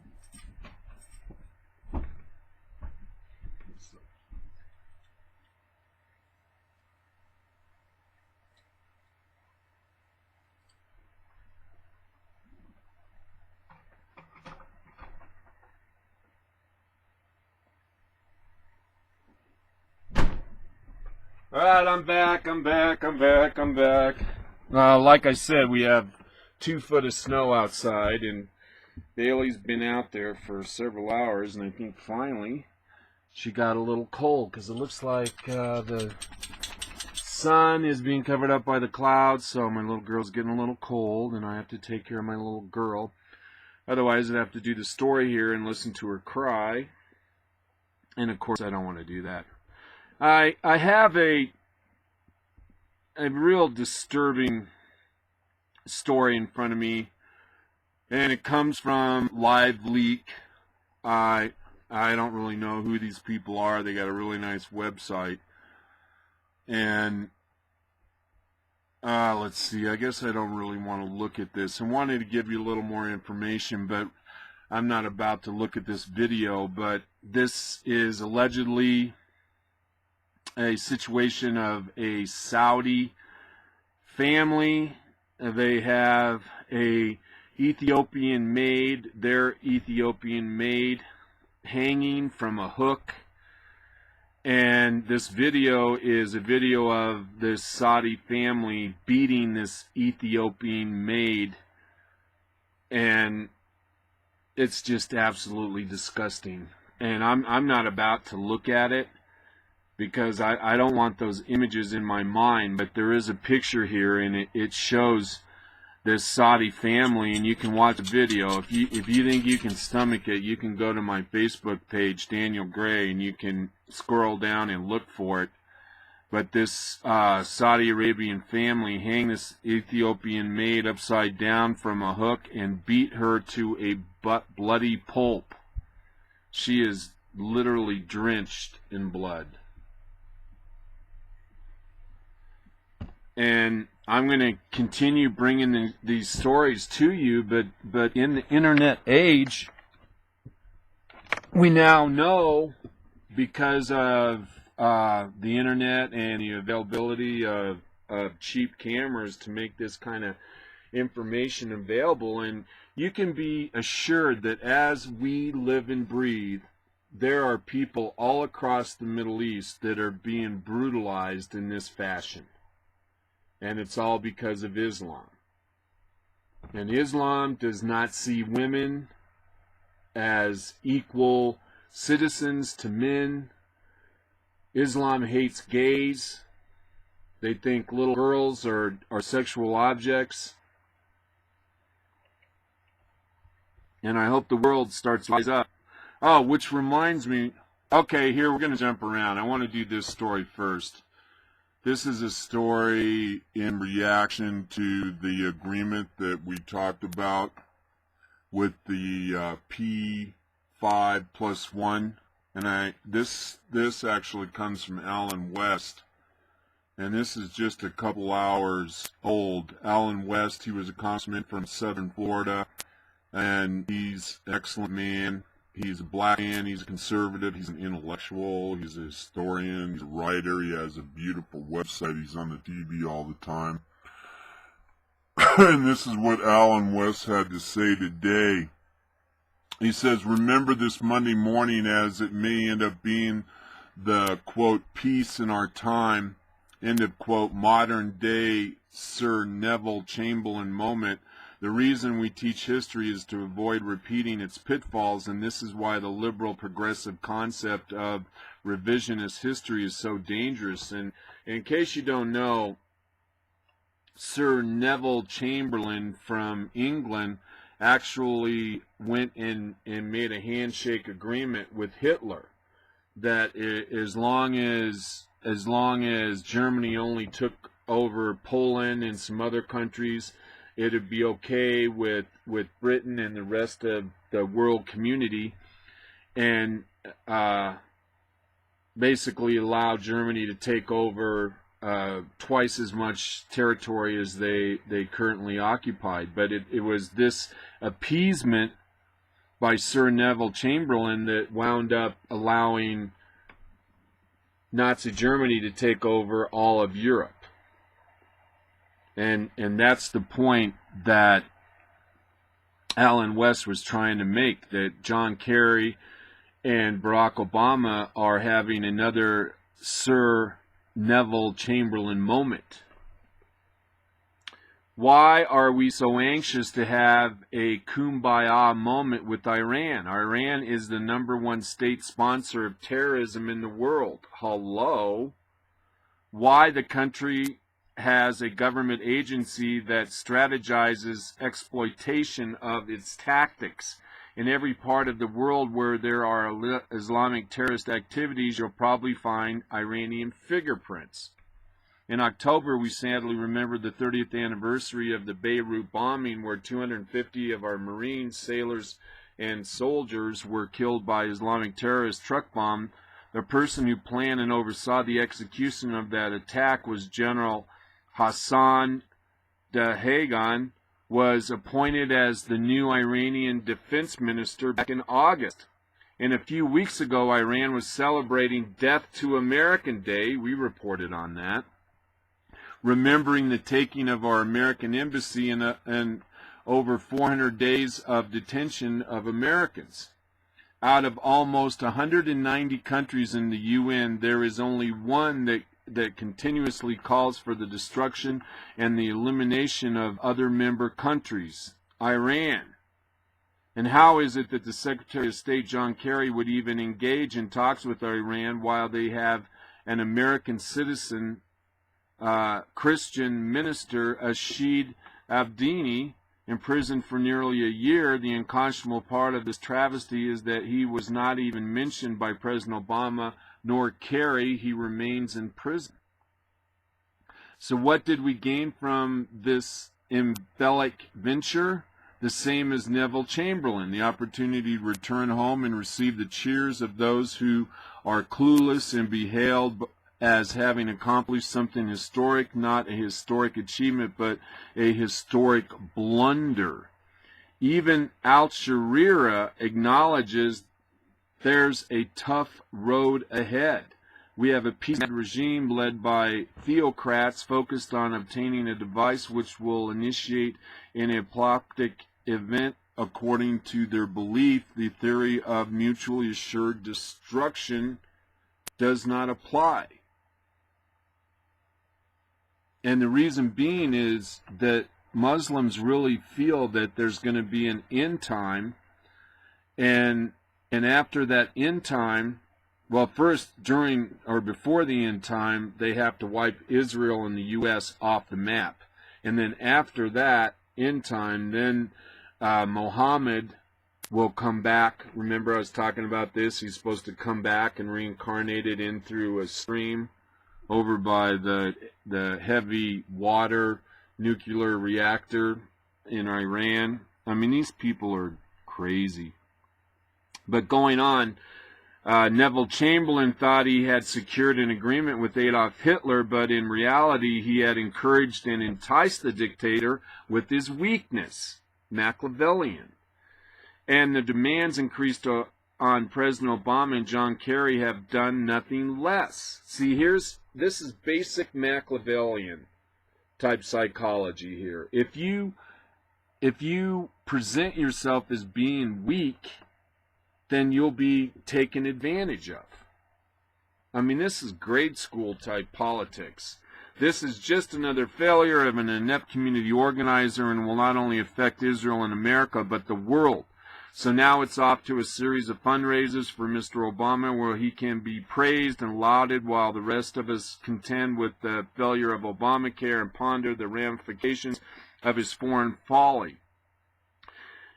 All right, I'm back. Like I said, we have 2 foot of snow outside, and Bailey's been out there for several hours, and I think finally she got a little cold, because it looks like the sun is being covered up by the clouds, so my little girl's getting a little cold, and I have to take care of my little girl. Otherwise, I'd have to do the story here and listen to her cry, and of course I don't want to do that. I have a real disturbing story in front of me, and it comes from Live Leak. I don't really know who these people are. They got a really nice website, and let's see, I guess I don't really want to look at this. I wanted to give you a little more information, but I'm not about to look at this video. But this is allegedly a situation of a Saudi family. They have a Ethiopian maid, their Ethiopian maid, hanging from a hook. And this video is a video of this Saudi family beating this Ethiopian maid. And it's just absolutely disgusting. And I'm not about to look at it, because I don't want those images in my mind, but there is a picture here, and it shows this Saudi family, and you can watch the video. If you think you can stomach it, you can go to my Facebook page, Daniel Gray, and you can scroll down and look for it. But this Saudi Arabian family hang this Ethiopian maid upside down from a hook and beat her to a bloody pulp. She is literally drenched in blood. And I'm going to continue bringing these stories to you, but in the internet age, we now know, because of the internet and the availability of cheap cameras to make this kind of information available, and you can be assured that as we live and breathe, there are people all across the Middle East that are being brutalized in this fashion. And it's all because of Islam. And Islam does not see women as equal citizens to men. Islam hates gays. They think little girls are sexual objects. And I hope the world starts to rise up. Oh, which reminds me, okay, here we're going to jump around. I want to do this story first. This is a story in reaction to the agreement that we talked about with the P5+1. And this actually comes from Alan West. And this is just a couple hours old. Alan West, he was a congressman from Southern Florida, and he's an excellent man. He's a black man, he's a conservative, he's an intellectual, he's a historian, he's a writer, he has a beautiful website, he's on the TV all the time. And this is what Alan West had to say today. He says, remember this Monday morning as it may end up being the, quote, peace in our time, end of quote, modern day Sir Neville Chamberlain moment. The reason we teach history is to avoid repeating its pitfalls, and this is why the liberal progressive concept of revisionist history is so dangerous. And in case you don't know, Sir Neville Chamberlain from England actually went and made a handshake agreement with Hitler that as long as Germany only took over Poland and some other countries, it'd be okay with Britain and the rest of the world community, and basically allow Germany to take over twice as much territory as they currently occupied. But it was this appeasement by Sir Neville Chamberlain that wound up allowing Nazi Germany to take over all of Europe. And that's the point that Alan West was trying to make, that John Kerry and Barack Obama are having another Sir Neville Chamberlain moment. Why are we so anxious to have a kumbaya moment with Iran? Iran is the #1 state sponsor of terrorism in the world. Hello? Why the country has a government agency that strategizes exploitation of its tactics. In every part of the world where there are Islamic terrorist activities, you'll probably find Iranian fingerprints. In October, we sadly remembered the 30th anniversary of the Beirut bombing, where 250 of our Marines, sailors, and soldiers were killed by Islamic terrorist truck bomb. The person who planned and oversaw the execution of that attack was General Hassan Dahagan, was appointed as the new Iranian defense minister back in August. And a few weeks ago, Iran was celebrating Death to American Day. We reported on that. Remembering the taking of our American embassy and over 400 days of detention of Americans. Out of almost 190 countries in the UN, there is only one that continuously calls for the destruction and the elimination of other member countries, Iran. And how is it that the Secretary of State, John Kerry, would even engage in talks with Iran while they have an American citizen, Christian minister, Ashid Abdini, imprisoned for nearly a year? The unconscionable part of this travesty is that he was not even mentioned by President Obama nor Kerry. He remains in prison. So what did we gain from this embellic venture? The same as Neville Chamberlain, the opportunity to return home and receive the cheers of those who are clueless and be hailed as having accomplished something historic, not a historic achievement, but a historic blunder. Even Al-Sharia acknowledges there's a tough road ahead. We have a peaceful regime led by theocrats focused on obtaining a device which will initiate an apocalyptic event according to their belief. The theory of mutually assured destruction does not apply. And the reason being is that Muslims really feel that there's going to be an end time, and after that end time, well, first, during or before the end time, they have to wipe Israel and the U.S. off the map. And then after that end time, then Muhammad will come back. Remember, I was talking about this. He's supposed to come back and reincarnated in through a stream over by the heavy water nuclear reactor in Iran. I mean, these people are crazy. But going on, Neville Chamberlain thought he had secured an agreement with Adolf Hitler, but in reality he had encouraged and enticed the dictator with his weakness, Machiavellian. And the demands increased on President Obama and John Kerry have done nothing less. See, this is basic Machiavellian type psychology here. If you present yourself as being weak, then you'll be taken advantage of. I mean, this is grade school type politics. This is just another failure of an inept community organizer and will not only affect Israel and America, but the world. So now it's off to a series of fundraisers for Mr. Obama where he can be praised and lauded while the rest of us contend with the failure of Obamacare and ponder the ramifications of his foreign folly.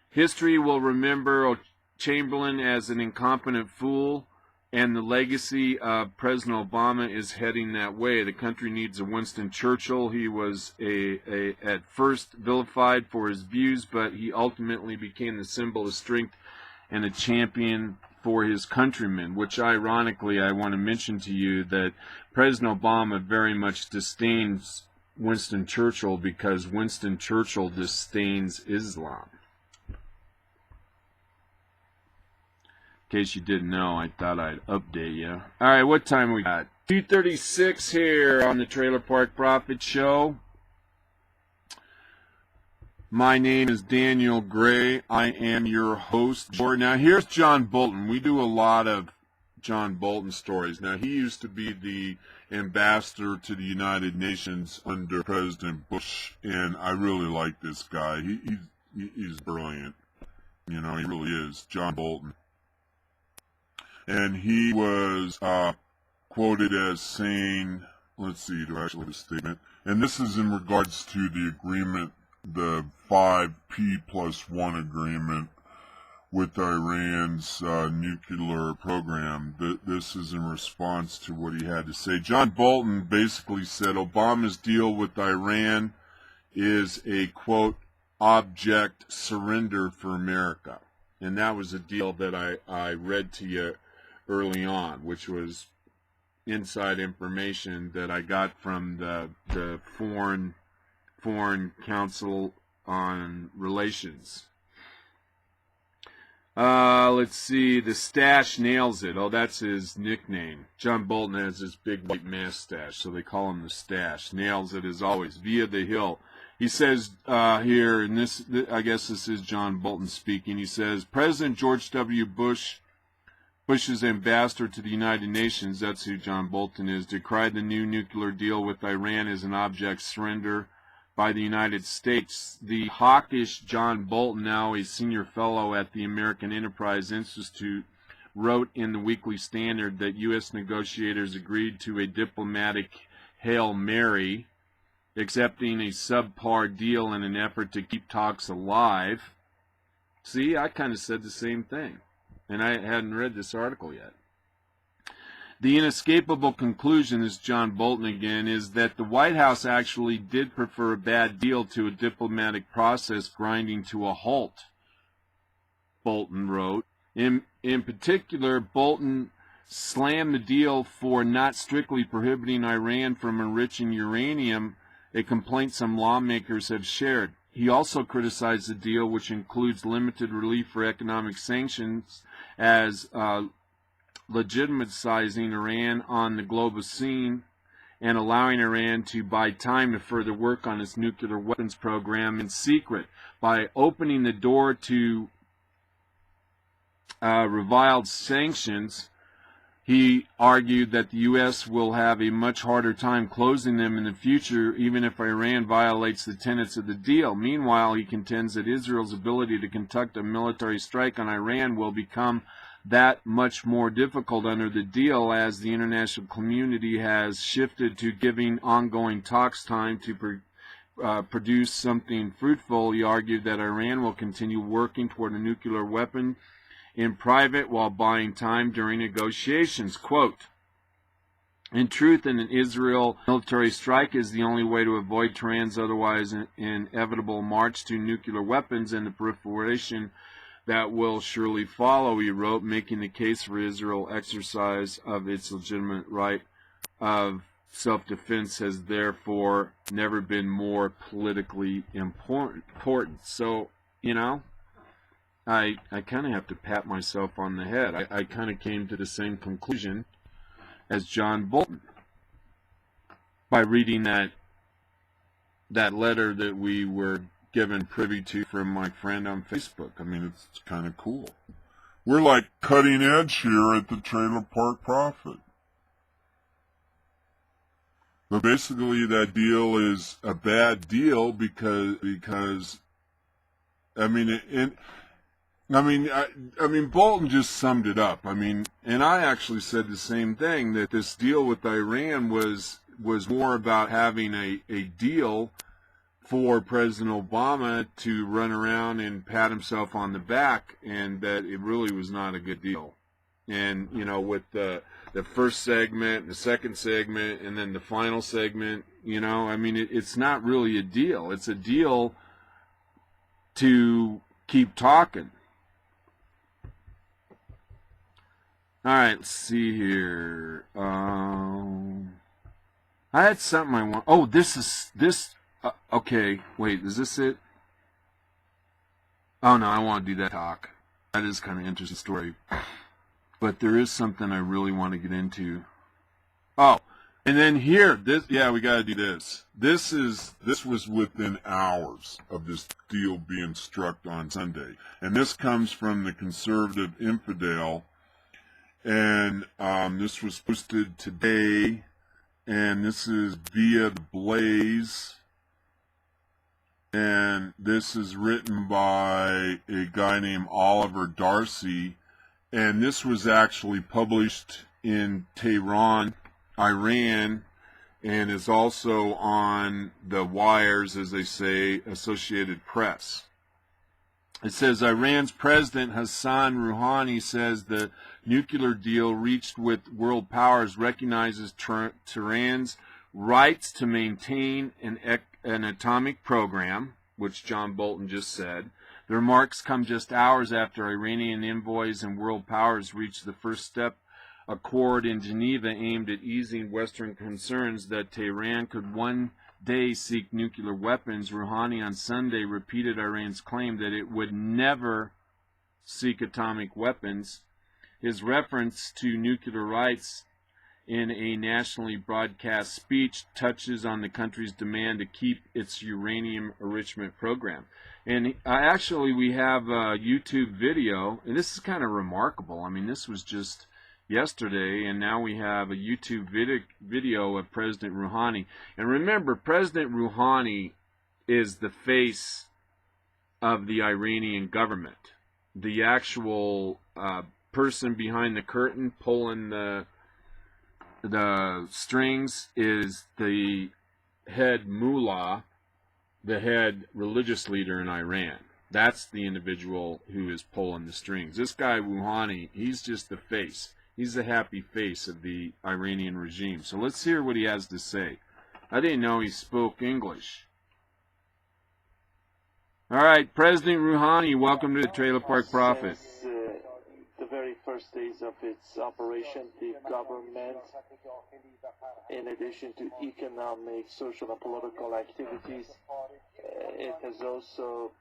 History will remember Chamberlain as an incompetent fool, and the legacy of President Obama is heading that way. The country needs a Winston Churchill. He was at first vilified for his views, but he ultimately became the symbol of strength and a champion for his countrymen, which ironically I want to mention to you that President Obama very much disdains Winston Churchill because Winston Churchill disdains Islam. In case you didn't know, I thought I'd update you. All right, what time we got? 2:36 here on the Trailer Park Profit Show. My name is Daniel Gray. I am your host. Now, here's John Bolton. We do a lot of John Bolton stories. Now, he used to be the ambassador to the United Nations under President Bush, and I really like this guy. He's brilliant. You know, he really is. John Bolton. And he was quoted as saying, let's see, do I actually have a statement? And this is in regards to the agreement, the P5+1 agreement with Iran's nuclear program. This is in response to what he had to say. John Bolton basically said Obama's deal with Iran is a, quote, object surrender for America. And that was a deal that I read to you early on, which was inside information that I got from the Foreign Council on Relations. Let's see, the Stash nails it. Oh, that's his nickname. John Bolton has this big white mustache, so they call him the Stash. Nails it as always, via the Hill. He says here, and this, I guess this is John Bolton speaking, he says, President George W. Bush's ambassador to the United Nations, that's who John Bolton is, decried the new nuclear deal with Iran as an object surrender by the United States. The hawkish John Bolton, now a senior fellow at the American Enterprise Institute, wrote in the Weekly Standard that U.S. negotiators agreed to a diplomatic Hail Mary, accepting a subpar deal in an effort to keep talks alive. See, I kind of said the same thing. And I hadn't read this article yet. The inescapable conclusion, is John Bolton again, is that the White House actually did prefer a bad deal to a diplomatic process grinding to a halt, Bolton wrote. In particular, Bolton slammed the deal for not strictly prohibiting Iran from enriching uranium, a complaint some lawmakers have shared. He also criticized the deal, which includes limited relief for economic sanctions, as legitimizing Iran on the global scene and allowing Iran to buy time to further work on its nuclear weapons program in secret by opening the door to reviled sanctions. He argued that the U.S. will have a much harder time closing them in the future, even if Iran violates the tenets of the deal. Meanwhile, he contends that Israel's ability to conduct a military strike on Iran will become that much more difficult under the deal, as the international community has shifted to giving ongoing talks time to produce something fruitful. He argued that Iran will continue working toward a nuclear weapon in private while buying time during negotiations. Quote, in truth, an Israel military strike is the only way to avoid Tehran's otherwise inevitable march to nuclear weapons and the proliferation that will surely follow, he wrote, making the case for Israel exercise of its legitimate right of self-defense has therefore never been more politically important. So, you know, I kind of have to pat myself on the head. I kind of came to the same conclusion as John Bolton by reading that letter that we were given privy to from my friend on Facebook. I mean, it's kind of cool. We're like cutting edge here at the Trailer Park Prophet. But basically, that deal is a bad deal because I mean, Bolton just summed it up. I mean, and I actually said the same thing, that this deal with Iran was more about having a deal for President Obama to run around and pat himself on the back, and that it really was not a good deal. And, you know, with the first segment, the second segment, and then the final segment, you know, I mean, it's not really a deal. It's a deal to keep talking. All right, let's see here. I had something I want. Oh, this. Okay, wait, is this it? Oh, no, I want to do that talk. That is kind of an interesting story. But there is something I really want to get into. Oh, and then here, we got to do this. This was within hours of this deal being struck on Sunday. And this comes from the Conservative Infidel. And this was posted today. And this is via the Blaze. And this is written by a guy named Oliver Darcy. And this was actually published in Tehran, Iran, and is also on the wires, as they say, Associated Press. It says Iran's President Hassan Rouhani says the nuclear deal reached with world powers recognizes Tehran's rights to maintain an atomic program, which John Bolton just said. The remarks come just hours after Iranian envoys and world powers reached the first step accord in Geneva aimed at easing Western concerns that Tehran could one day seek nuclear weapons. Rouhani on Sunday repeated Iran's claim that it would never seek atomic weapons. His reference to nuclear rights in a nationally broadcast speech touches on the country's demand to keep its uranium enrichment program. And actually, we have a YouTube video, and this is kind of remarkable. I mean, this was just yesterday, and now we have a YouTube video of President Rouhani. And remember, President Rouhani is the face of the Iranian government. The actual person behind the curtain pulling the strings is the head mullah, the head religious leader in Iran. That's the individual who is pulling the strings. This guy, Rouhani, he's just the face. He's the happy face of the Iranian regime. So let's hear what he has to say. I didn't know he spoke English. All right, President Rouhani, welcome to the Trailer Park Prophet. Since the very first days of its operation, the government, in addition to economic, social, and political activities, it has also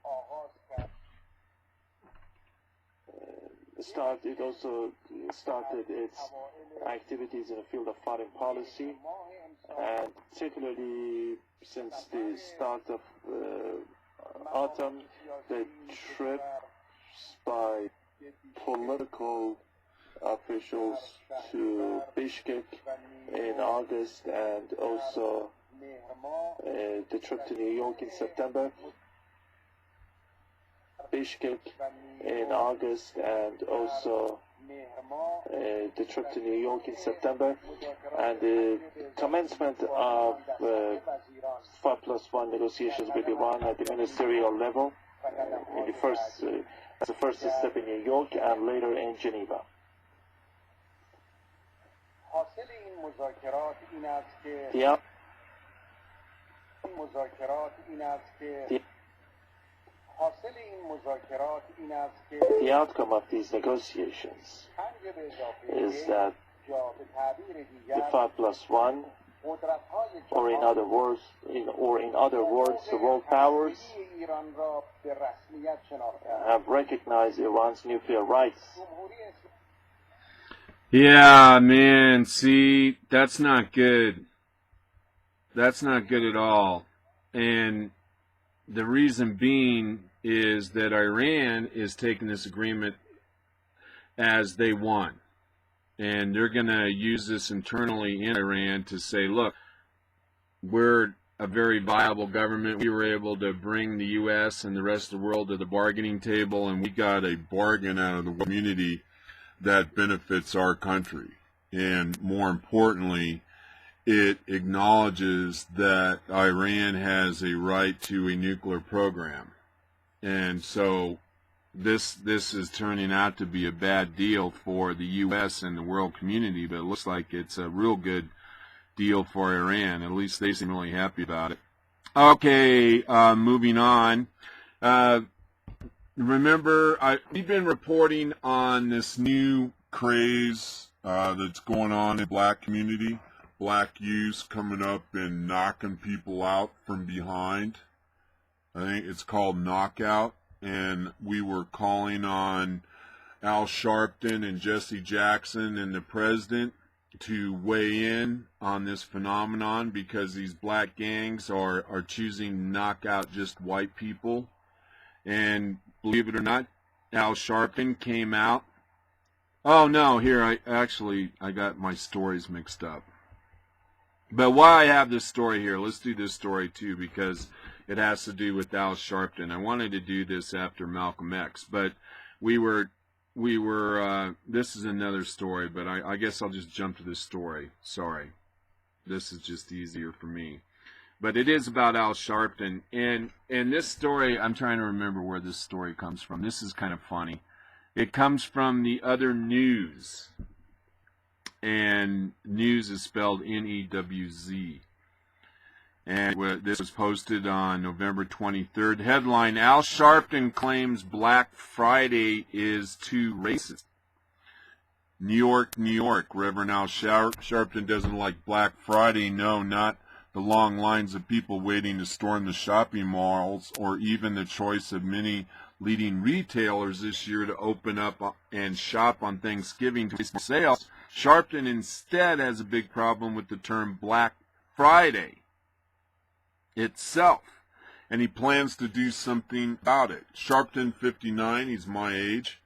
started its activities in the field of foreign policy, and particularly since the start of autumn, the trips by political officials to Bishkek in August, and also the trip to New York in September. Bishkek in August, and also the trip to New York in September, and the commencement of 5+1 negotiations with Iran at the ministerial level in the first, as a first step in New York and later in Geneva. The outcome of these negotiations is that the 5+1, or in other words, the world powers have recognized Iran's nuclear rights. Yeah, man, see, that's not good. That's not good at all. And the reason being is that Iran is taking this agreement as they want. And they're going to use this internally in Iran to say, look, we're a very viable government. We were able to bring the U.S. and the rest of the world to the bargaining table, and we got a bargain out of the community that benefits our country. And more importantly, it acknowledges that Iran has a right to a nuclear program. And so this is turning out to be a bad deal for the U.S. and the world community, but it looks like it's a real good deal for Iran. At least they seem really happy about it. Okay, moving on. Remember, we've been reporting on this new craze that's going on in the black community. Black youth coming up and knocking people out from behind. I think it's called knockout. And we were calling on Al Sharpton and Jesse Jackson and the president to weigh in on this phenomenon, because these black gangs are choosing to knock out just white people. And believe it or not, Al Sharpton came out. Oh no, here, I got my stories mixed up. But while I have this story here, let's do this story too, because it has to do with Al Sharpton. I wanted to do this after Malcolm X, but we were, this is another story, but I guess I'll just jump to this story. Sorry. This is just easier for me. But it is about Al Sharpton. And this story, I'm trying to remember where this story comes from. This is kind of funny. It comes from the Other News. And news is spelled N-E-W-Z. And this was posted on November 23rd. Headline, Al Sharpton claims Black Friday is too racist. New York, New York. Reverend Al Sharpton doesn't like Black Friday. No, not the long lines of people waiting to storm the shopping malls, or even the choice of many leading retailers this year to open up and shop on Thanksgiving to waste sales. Sharpton instead has a big problem with the term Black Friday itself, and he plans to do something about it. Sharpton, 59, he's my age,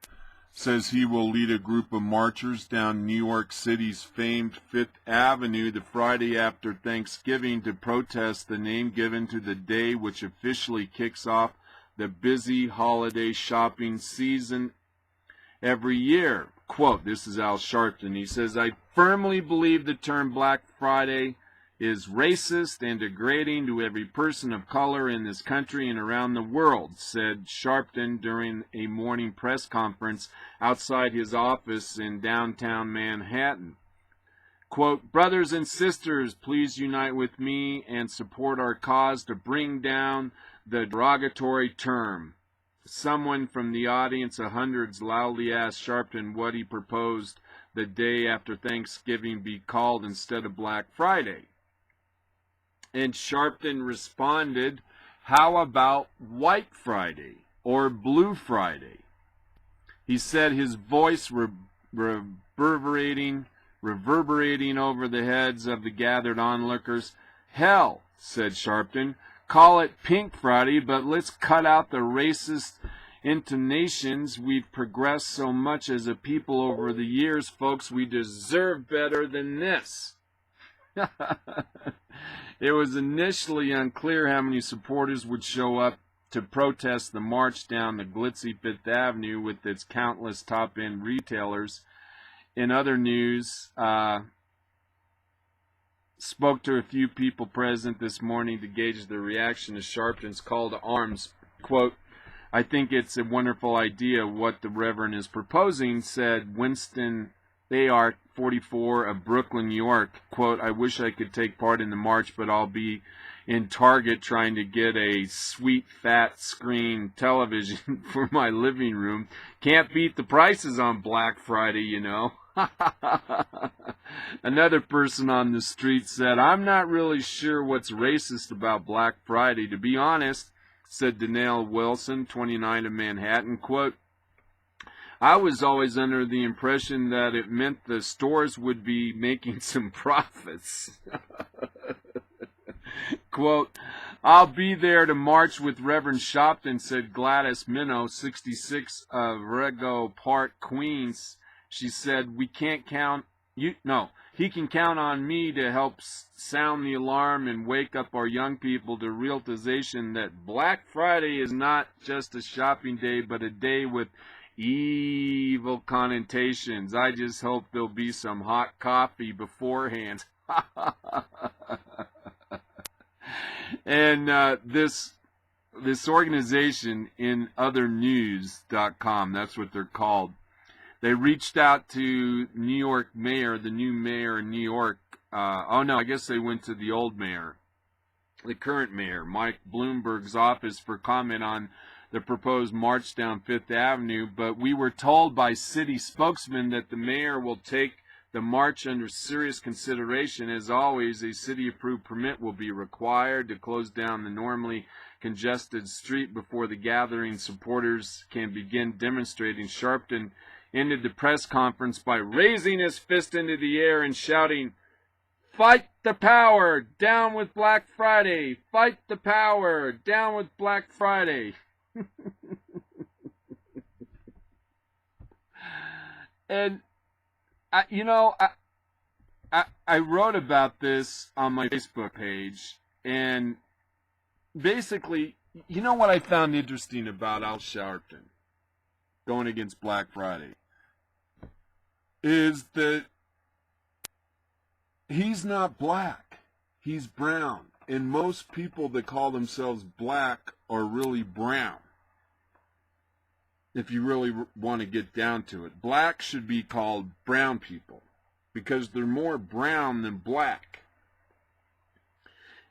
says he will lead a group of marchers down New York City's famed Fifth Avenue the Friday after Thanksgiving to protest the name given to the day which officially kicks off the busy holiday shopping season every year. Quote, this is Al Sharpton. He says, I firmly believe the term Black Friday is racist and degrading to every person of color in this country and around the world, said Sharpton during a morning press conference outside his office in downtown Manhattan. Quote, brothers and sisters, please unite with me and support our cause to bring down the derogatory term. Someone from the audience of hundreds loudly asked Sharpton what he proposed the day after Thanksgiving be called instead of Black Friday. And Sharpton responded, how about White Friday or Blue Friday? He said, his voice reverberating over the heads of the gathered onlookers. Hell, said Sharpton, call it Pink Friday, but let's cut out the racist intonations. We've progressed so much as a people over the years, folks. We deserve better than this. It was initially unclear how many supporters would show up to protest the march down the glitzy Fifth Avenue with its countless top-end retailers. In other news, spoke to a few people present this morning to gauge their reaction to Sharpton's call to arms. Quote, "I think it's a wonderful idea what the Reverend is proposing," said Winston A.R. 44 of Brooklyn, New York. Quote, "I wish I could take part in the march, but I'll be in Target trying to get a sweet fat screen television for my living room. Can't beat the prices on Black Friday, you know." Another person on the street said, "I'm not really sure what's racist about Black Friday, to be honest," said Danielle Wilson, 29 of Manhattan. Quote, "I was always under the impression that it meant the stores would be making some profits." Quote, "I'll be there to march with Reverend Shopton," said Gladys Minnow, 66 of Rego Park, Queens. She said, he can count on me to help sound the alarm and wake up our young people to realization that Black Friday is not just a shopping day, but a day with evil connotations. I just hope there'll be some hot coffee beforehand." And this organization, InOtherNews.com, that's what they're called, they reached out to New York mayor, the new mayor in New York. I guess they went to the old mayor, the current mayor, Mike Bloomberg's office, for comment on the proposed march down Fifth Avenue. But we were told by city spokesman that the mayor will take the march under serious consideration. As always, a city-approved permit will be required to close down the normally congested street before the gathering supporters can begin demonstrating. Sharpton ended the press conference by raising his fist into the air and shouting, "Fight the power! Down with Black Friday! Fight the power! Down with Black Friday!" And, I wrote about this on my Facebook page, and basically, you know what I found interesting about Al Sharpton going against Black Friday is that he's not black, he's brown. And most people that call themselves black are really brown. If you really want to get down to it, black should be called brown people because they're more brown than black.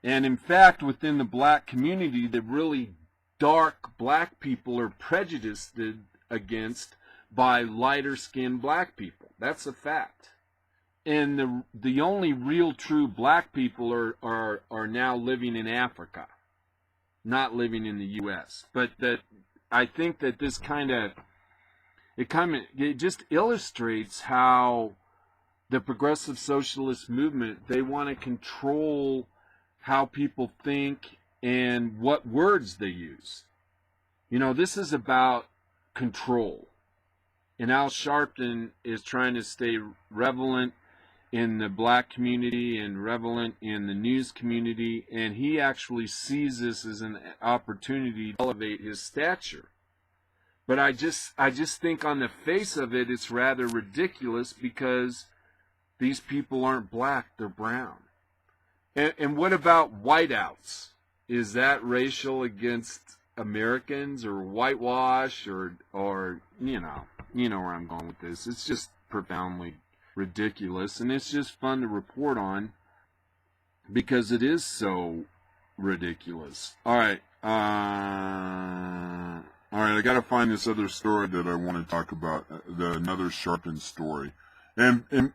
And in fact, within the black community, the really dark black people are prejudiced against by lighter skinned black people. That's a fact. And the only real true black people are now living in Africa, not living in the U.S. But that I think that this it just illustrates how the progressive socialist movement, they want to control how people think and what words they use. This is about control. And Al Sharpton is trying to stay relevant in the black community and relevant in the news community, and he actually sees this as an opportunity to elevate his stature. But I just think on the face of it, it's rather ridiculous because these people aren't black, they're brown. And what about whiteouts? Is that racial against Americans or whitewash or you know where I'm going with this. It's just profoundly ridiculous, and it's just fun to report on because it is so ridiculous. All right, I got to find this other story that I want to talk about, another Sharpton story, and I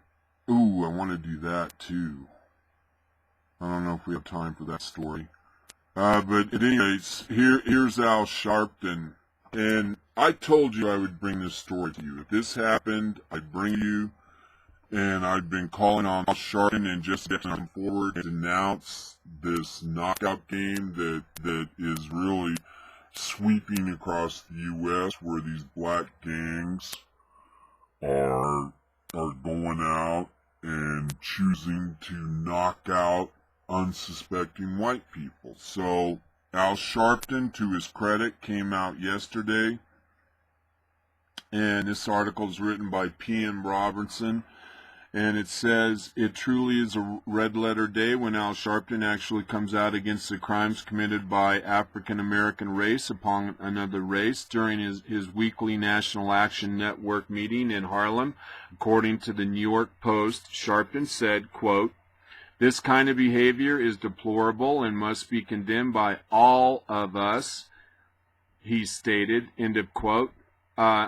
want to do that too. I don't know if we have time for that story. But at any rate, here's Al Sharpton. And I told you I would bring this story to you. If this happened, I'd bring you. And I've been calling on Al Sharpton and just to come forward and announce this knockout game that is really sweeping across the U.S. where these black gangs are going out and choosing to knock out unsuspecting white people. So Al Sharpton, to his credit, came out yesterday, and this article is written by P.M. Robertson, and it says, it truly is a red letter day when Al Sharpton actually comes out against the crimes committed by African American race upon another race during his weekly National Action Network meeting in Harlem. According to the New York Post, Sharpton said, quote, "This kind of behavior is deplorable and must be condemned by all of us," he stated, end of quote.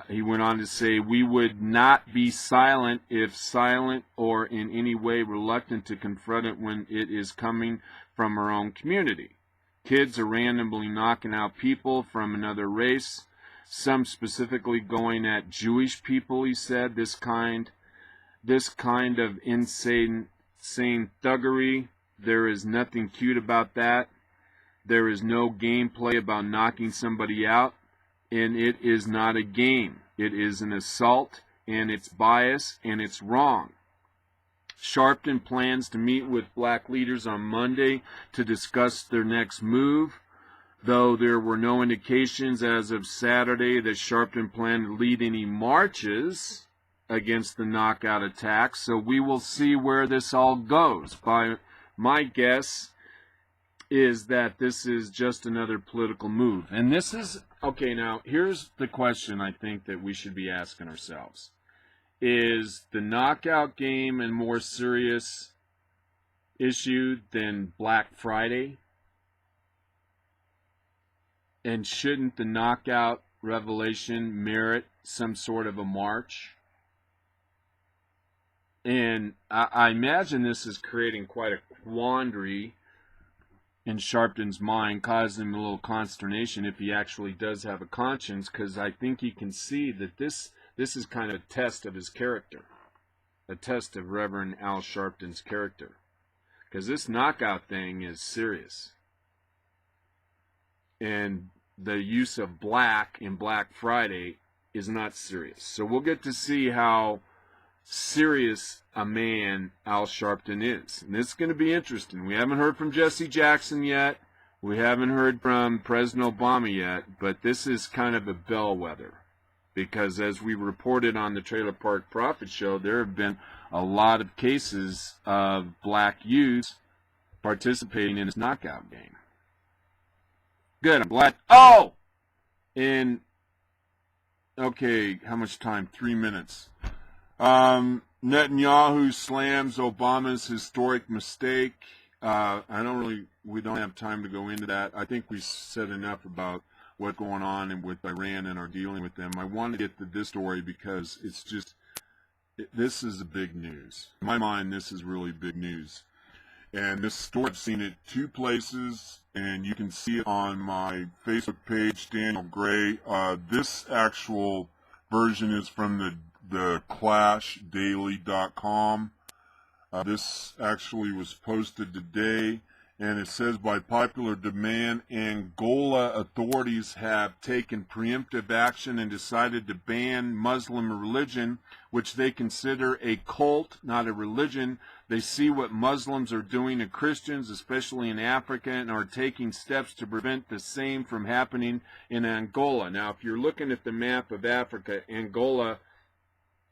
He went on to say, "We would not be silent if silent or in any way reluctant to confront it when it is coming from our own community. Kids are randomly knocking out people from another race, some specifically going at Jewish people," he said. This kind of insane thuggery, there is nothing cute about that. There is no gameplay about knocking somebody out. And it is not a game. It is an assault, and it's bias, and it's wrong. Sharpton plans to meet with black leaders on Monday to discuss their next move, though there were no indications as of Saturday that Sharpton planned to lead any marches against the knockout attacks. So we will see where this all goes. By my guess is that this is just another political move. And this is, okay, now here's the question I think that we should be asking ourselves. Is the knockout game a more serious issue than Black Friday? And shouldn't the knockout revelation merit some sort of a march? And I imagine this is creating quite a quandary in Sharpton's mind, causing him a little consternation if he actually does have a conscience, because I think he can see that this is kind of a test of his character, a test of Reverend Al Sharpton's character, because this knockout thing is serious. And the use of black in Black Friday is not serious. So we'll get to see how serious a man Al Sharpton is. And this is going to be interesting. We haven't heard from Jesse Jackson yet. We haven't heard from President Obama yet. But this is kind of a bellwether. Because as we reported on the Trailer Park Prophet Show, there have been a lot of cases of black youths participating in this knockout game. Good. I'm glad. Oh! And, okay, how much time? 3 minutes. Netanyahu slams Obama's historic mistake. We don't have time to go into that. I think we said enough about what's going on and with Iran and our dealing with them. I want to get to this story because it's just, this is a big news. In my mind, this is really big news. And this story, I've seen it 2 places, and you can see it on my Facebook page, Daniel Gray. This actual version is from the clashdaily.com. This actually was posted today, and it says, by popular demand, Angola authorities have taken preemptive action and decided to ban Muslim religion, which they consider a cult, not a religion. They see what Muslims are doing to Christians, especially in Africa, and are taking steps to prevent the same from happening in Angola. Now, if you're looking at the map of Africa, Angola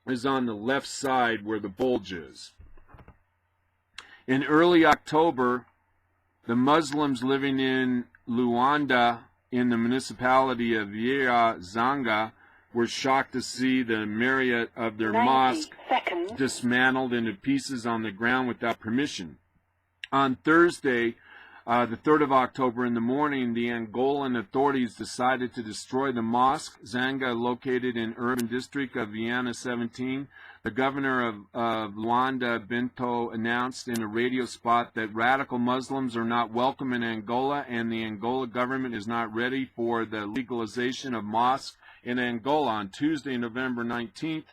is on the left side where the bulge is. In early October, the Muslims living in Luanda in the municipality of Vieira Zanga were shocked to see the minaret of their mosque dismantled into pieces on the ground without permission. On Thursday, the 3rd of October in the morning, the Angolan authorities decided to destroy the mosque, Zanga, located in urban district of Viana 17. The governor of Luanda, Bento, announced in a radio spot that radical Muslims are not welcome in Angola, and the Angola government is not ready for the legalization of mosques in Angola. On Tuesday, November 19th,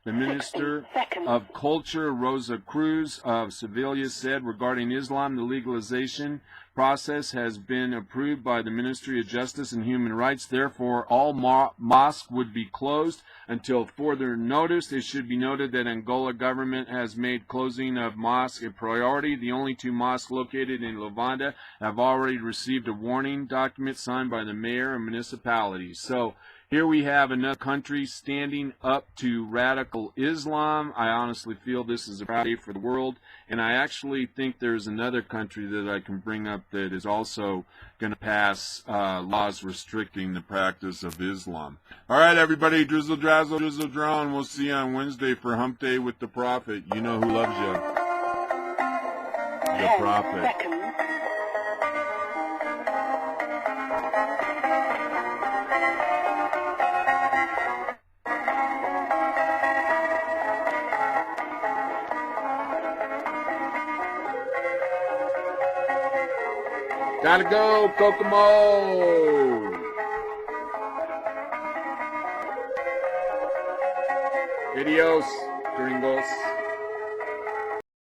The Minister of Culture, Rosa Cruz of Sevilla, said regarding Islam, the legalization process has been approved by the Ministry of Justice and Human Rights. Therefore, all mosques would be closed until further notice. It should be noted that Angola government has made closing of mosques a priority. The only 2 mosques located in Luanda have already received a warning document signed by the mayor and municipality. So here we have another country standing up to radical Islam. I honestly feel this is a proud day for the world, and I actually think there's another country that I can bring up that is also going to pass laws restricting the practice of Islam. All right, everybody, drizzle, drazzle, drizzle, draw, we'll see you on Wednesday for Hump Day with the Prophet. You know who loves you. The Prophet. Gotta go, Kokomo! Adios, gringos.